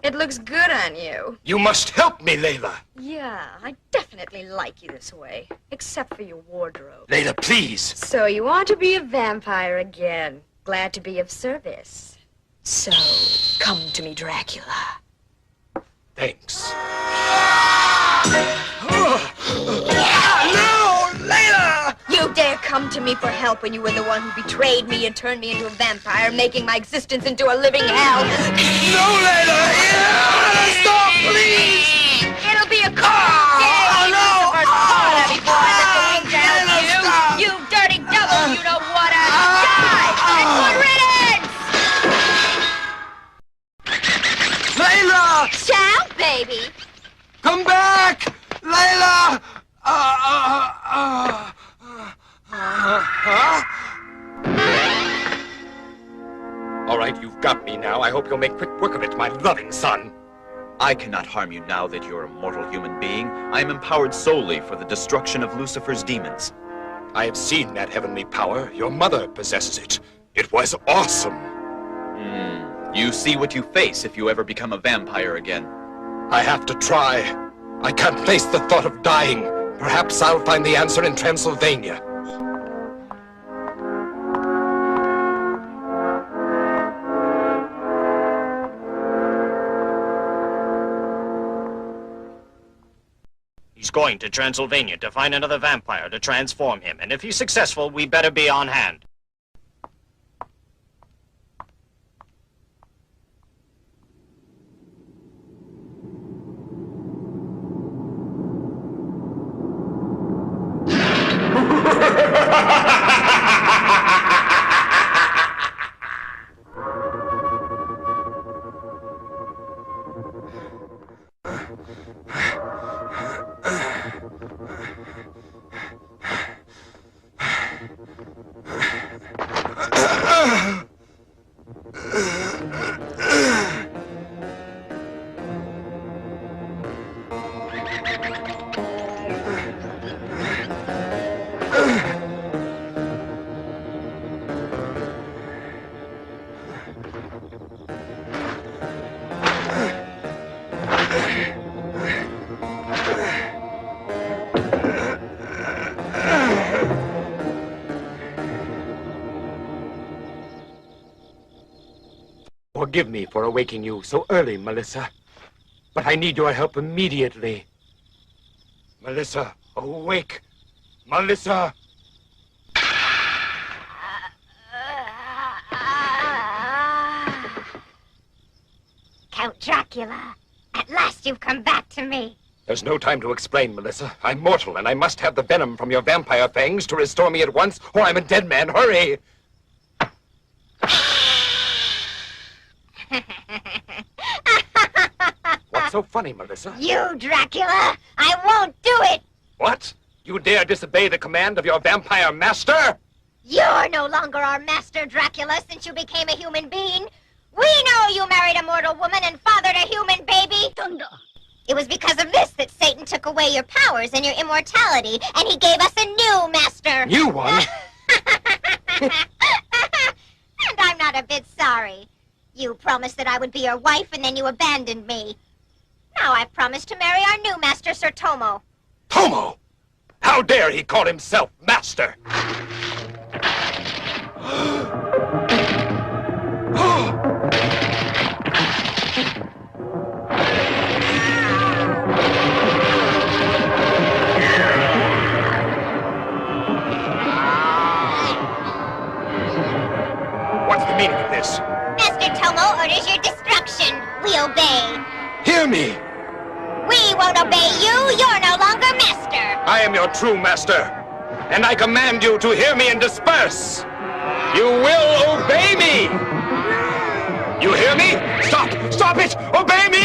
It looks good on you. You must help me, Layla. Yeah, I definitely like you this way. Except for your wardrobe. Layla, please. So you want to be a vampire again. Glad to be of service. So, come to me, Dracula. Thanks. No! Layla! You dare come to me for help when you were the one who betrayed me and turned me into a vampire, making my existence into a living hell. No, Layla! Stop, please! It'll be a cold day. Lucifer's corner before the king to help you. You dirty devil, you don't want to die. And good riddance! Layla! Shout, baby. Come back! Layla! All right, you've got me now. I hope you'll make quick work of it, my loving son. I cannot harm you now that you're a mortal human being. I am empowered solely for the destruction of Lucifer's demons. I have seen that heavenly power. Your mother possesses it. It was awesome. You see what you face if you ever become a vampire again. I have to try. I can't face the thought of dying. Perhaps I'll find the answer in Transylvania. He's going to Transylvania to find another vampire to transform him, and if he's successful, we better be on hand. Forgive me for awaking you so early, Melissa. But I need your help immediately. Melissa, awake. Melissa! Count Dracula, at last you've come back to me. There's no time to explain, Melissa. I'm mortal, and I must have the venom from your vampire fangs to restore me at once, or I'm a dead man. Hurry! What's so funny, Melissa? You, Dracula! I won't do it! What? You dare disobey the command of your vampire master? You're no longer our master, Dracula, since you became a human being. We know you married a mortal woman and fathered a human baby. Thunder. It was because of this that Satan took away your powers and your immortality, and he gave us a new master. New one? And I'm not a bit sorry. You promised that I would be your wife, and then you abandoned me. Now I've promised to marry our new master, Sir Tomo. Tomo! How dare he call himself master? What's the meaning of this? Master Tomo orders your destruction. We obey. Hear me! We won't obey you. You're no longer master. I am your true master, and I command you to hear me and disperse. You will obey me! You hear me? Stop! Stop it! Obey me!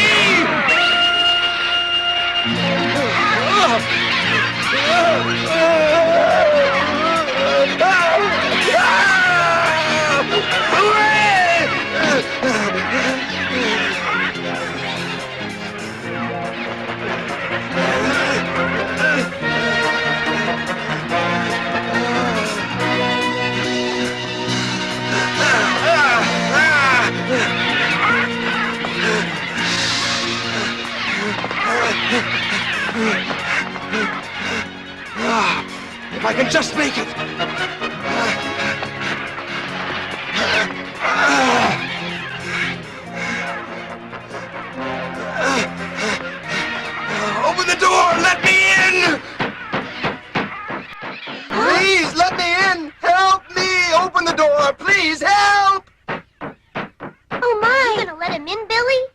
I can just make it. Open the door! Let me in! Please, let me in! Help me! Open the door! Please, help! Oh, my! You gonna let him in, Billy?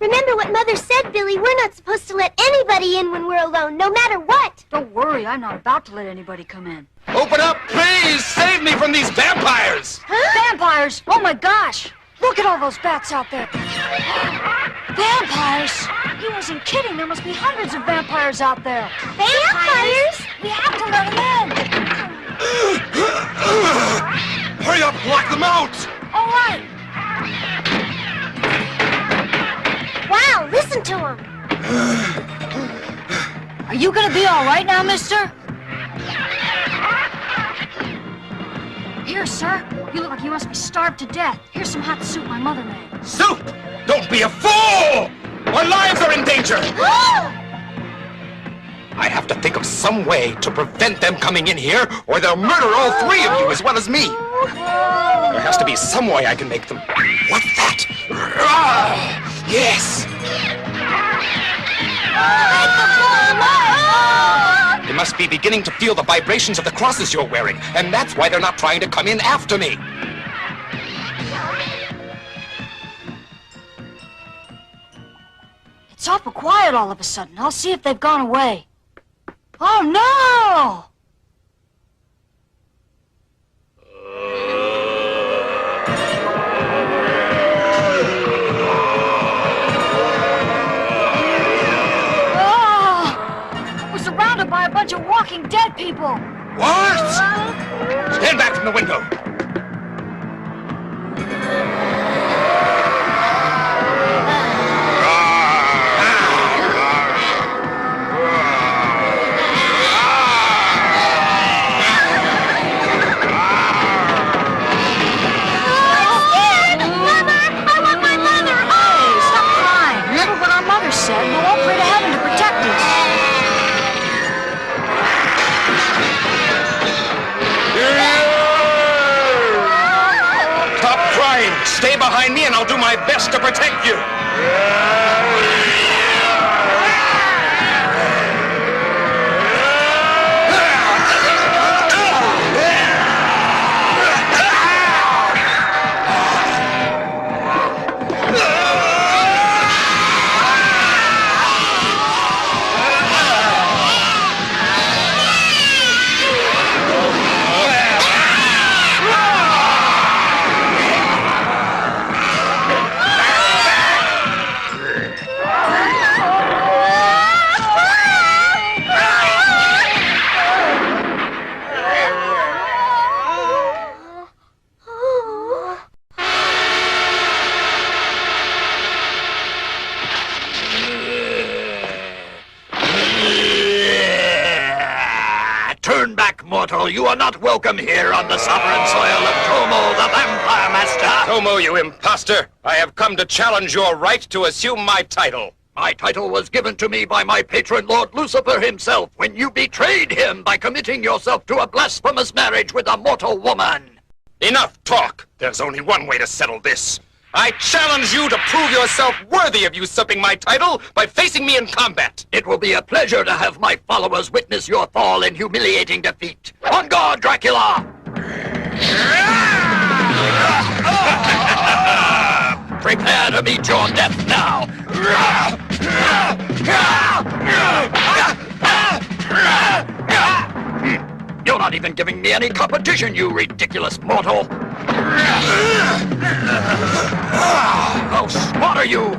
Remember what Mother said, Billy. We're not supposed to let anybody in when we're alone, no matter what. Don't worry, I'm not about to let anybody come in. Open up, please! Save me from these vampires! Huh? Vampires? Oh my gosh! Look at all those bats out there. Vampires? He wasn't kidding. There must be hundreds of vampires out there. Vampires? We have to let them in. Hurry up, block them out! All right. Wow, listen to him. Are you gonna be all right now, mister? Here, sir. You look like you must be starved to death. Here's some hot soup my mother made. Soup! Don't be a fool! Our lives are in danger! I have to think of some way to prevent them coming in here, or they'll murder all three of you as well as me. There has to be some way I can make them. What's that? Yes! They must be beginning to feel the vibrations of the crosses you're wearing, and that's why they're not trying to come in after me. It's awful quiet all of a sudden. I'll see if they've gone away. Oh, no! Oh! We're surrounded by a bunch of walking dead people. What? Stand back from the window. Stay behind me and I'll do my best to protect you. Mortal, you are not welcome here on the sovereign soil of Como, the Vampire Master. Como, you imposter! I have come to challenge your right to assume my title. My title was given to me by my patron, Lord Lucifer himself, when you betrayed him by committing yourself to a blasphemous marriage with a mortal woman. Enough talk! There's only one way to settle this. I challenge you to prove yourself worthy of usurping my title by facing me in combat. It will be a pleasure to have my followers witness your fall in humiliating defeat. On guard, Dracula! Prepare to meet your death now. You're not even giving me any competition, you ridiculous mortal. How smart are you?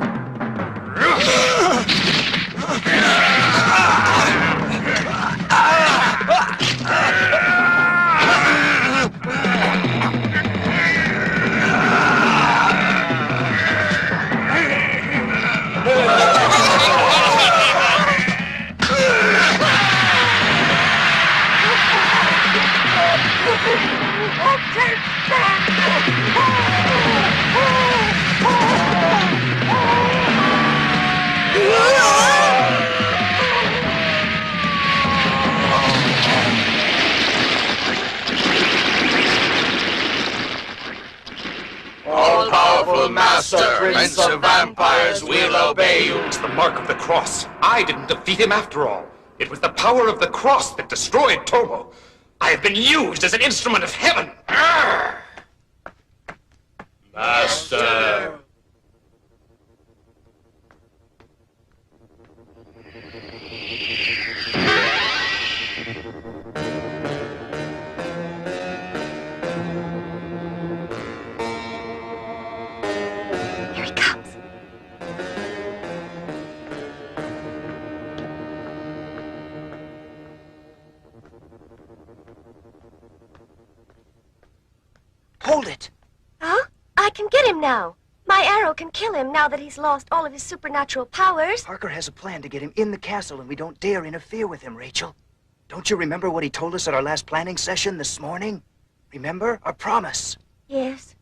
Powerful master, prince of vampires, we'll obey you. It's the mark of the cross. I didn't defeat him after all. It was the power of the cross that destroyed Tomo. I have been used as an instrument of heaven. Arrgh! Master. Here he comes. Hold it. Huh? I can get him now. My arrow can kill him now that he's lost all of his supernatural powers. Parker has a plan to get him in the castle, and we don't dare interfere with him, Rachel. Don't you remember what he told us at our last planning session this morning? Remember? Our promise. Yes.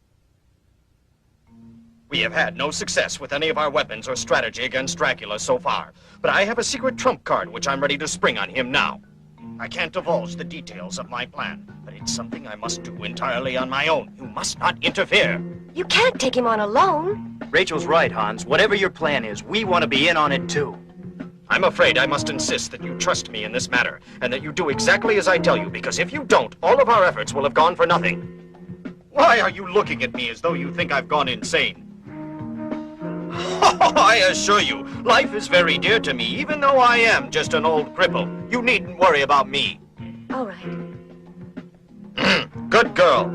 We have had no success with any of our weapons or strategy against Dracula so far, but I have a secret trump card which I'm ready to spring on him now. I can't divulge the details of my plan, but it's something I must do entirely on my own. You must not interfere. You can't take him on alone. Rachel's right, Hans. Whatever your plan is, we want to be in on it too. I'm afraid I must insist that you trust me in this matter, and that you do exactly as I tell you, because if you don't, all of our efforts will have gone for nothing. Why are you looking at me as though you think I've gone insane? I assure you, life is very dear to me, even though I am just an old cripple. You needn't worry about me. All right. Good girl.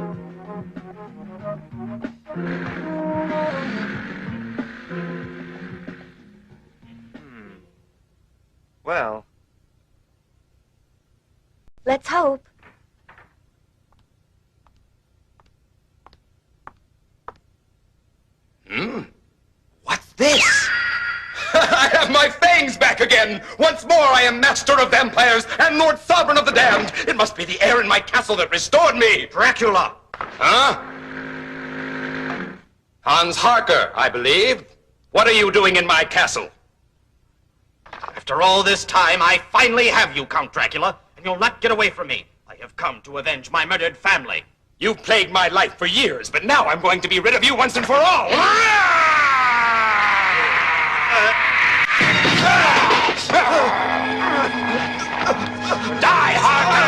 Well, let's hope. What's this? I have my fangs back again! Once more I am master of vampires and Lord Sovereign of the Damned! It must be the air in my castle that restored me! Dracula! Huh? Hans Harker, I believe. What are you doing in my castle? After all this time, I finally have you, Count Dracula, and you'll not get away from me. I have come to avenge my murdered family. You've plagued my life for years, but now I'm going to be rid of you once and for all! Die, Harker!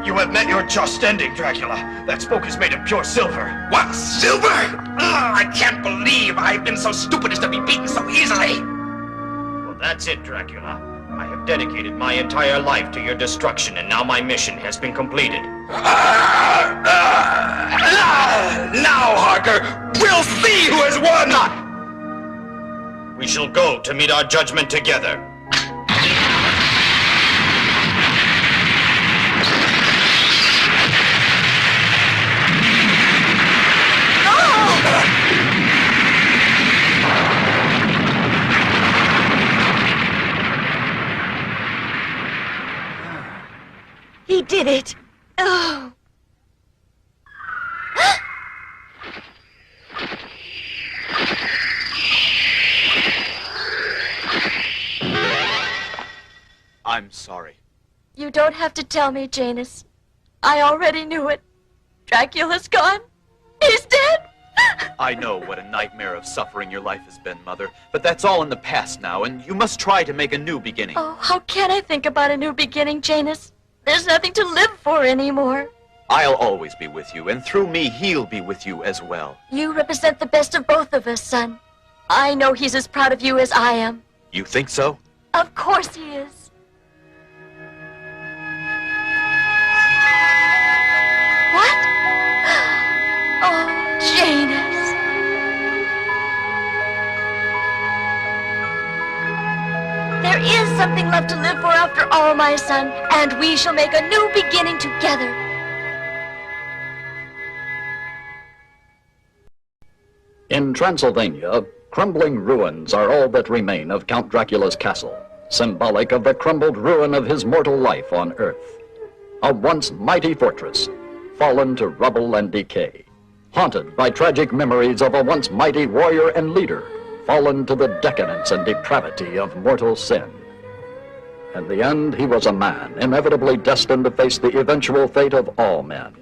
You have met your just ending, Dracula. That spoke is made of pure silver. What? Silver? I can't believe I've been so stupid as to be beaten so easily. Well, that's it, Dracula. I have dedicated my entire life to your destruction, and now my mission has been completed. Now, Harker, we'll see who has won! Not! We shall go to meet our judgment together. He did it. Oh. I'm sorry. You don't have to tell me, Janus. I already knew it. Dracula's gone. He's dead. I know what a nightmare of suffering your life has been, Mother, but that's all in the past now, and you must try to make a new beginning. Oh, how can I think about a new beginning, Janus? There's nothing to live for anymore. I'll always be with you, and through me, he'll be with you as well. You represent the best of both of us, son. I know he's as proud of you as I am. You think so? Of course he is. What? Oh, Janus. There is something left to live for after all, my son, and we shall make a new beginning together. In Transylvania, crumbling ruins are all that remain of Count Dracula's castle, symbolic of the crumbled ruin of his mortal life on Earth. A once mighty fortress, fallen to rubble and decay, haunted by tragic memories of a once mighty warrior and leader, fallen to the decadence and depravity of mortal sin. In the end, he was a man, inevitably destined to face the eventual fate of all men.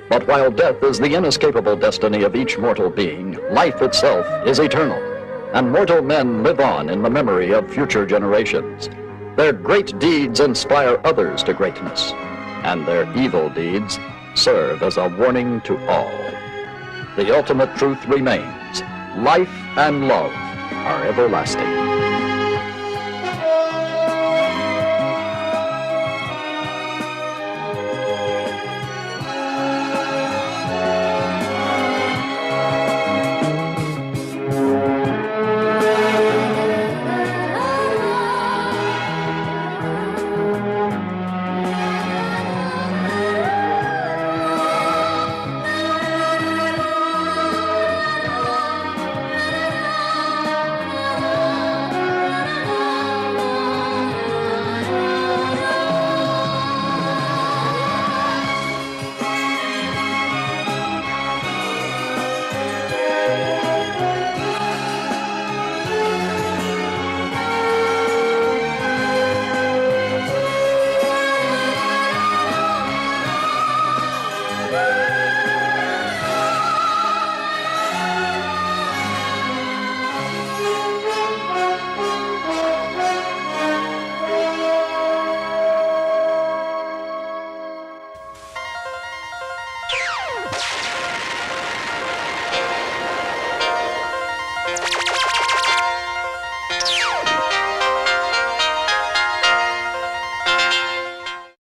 But while death is the inescapable destiny of each mortal being, life itself is eternal, and mortal men live on in the memory of future generations. Their great deeds inspire others to greatness, and their evil deeds serve as a warning to all. The ultimate truth remains: life and love are everlasting.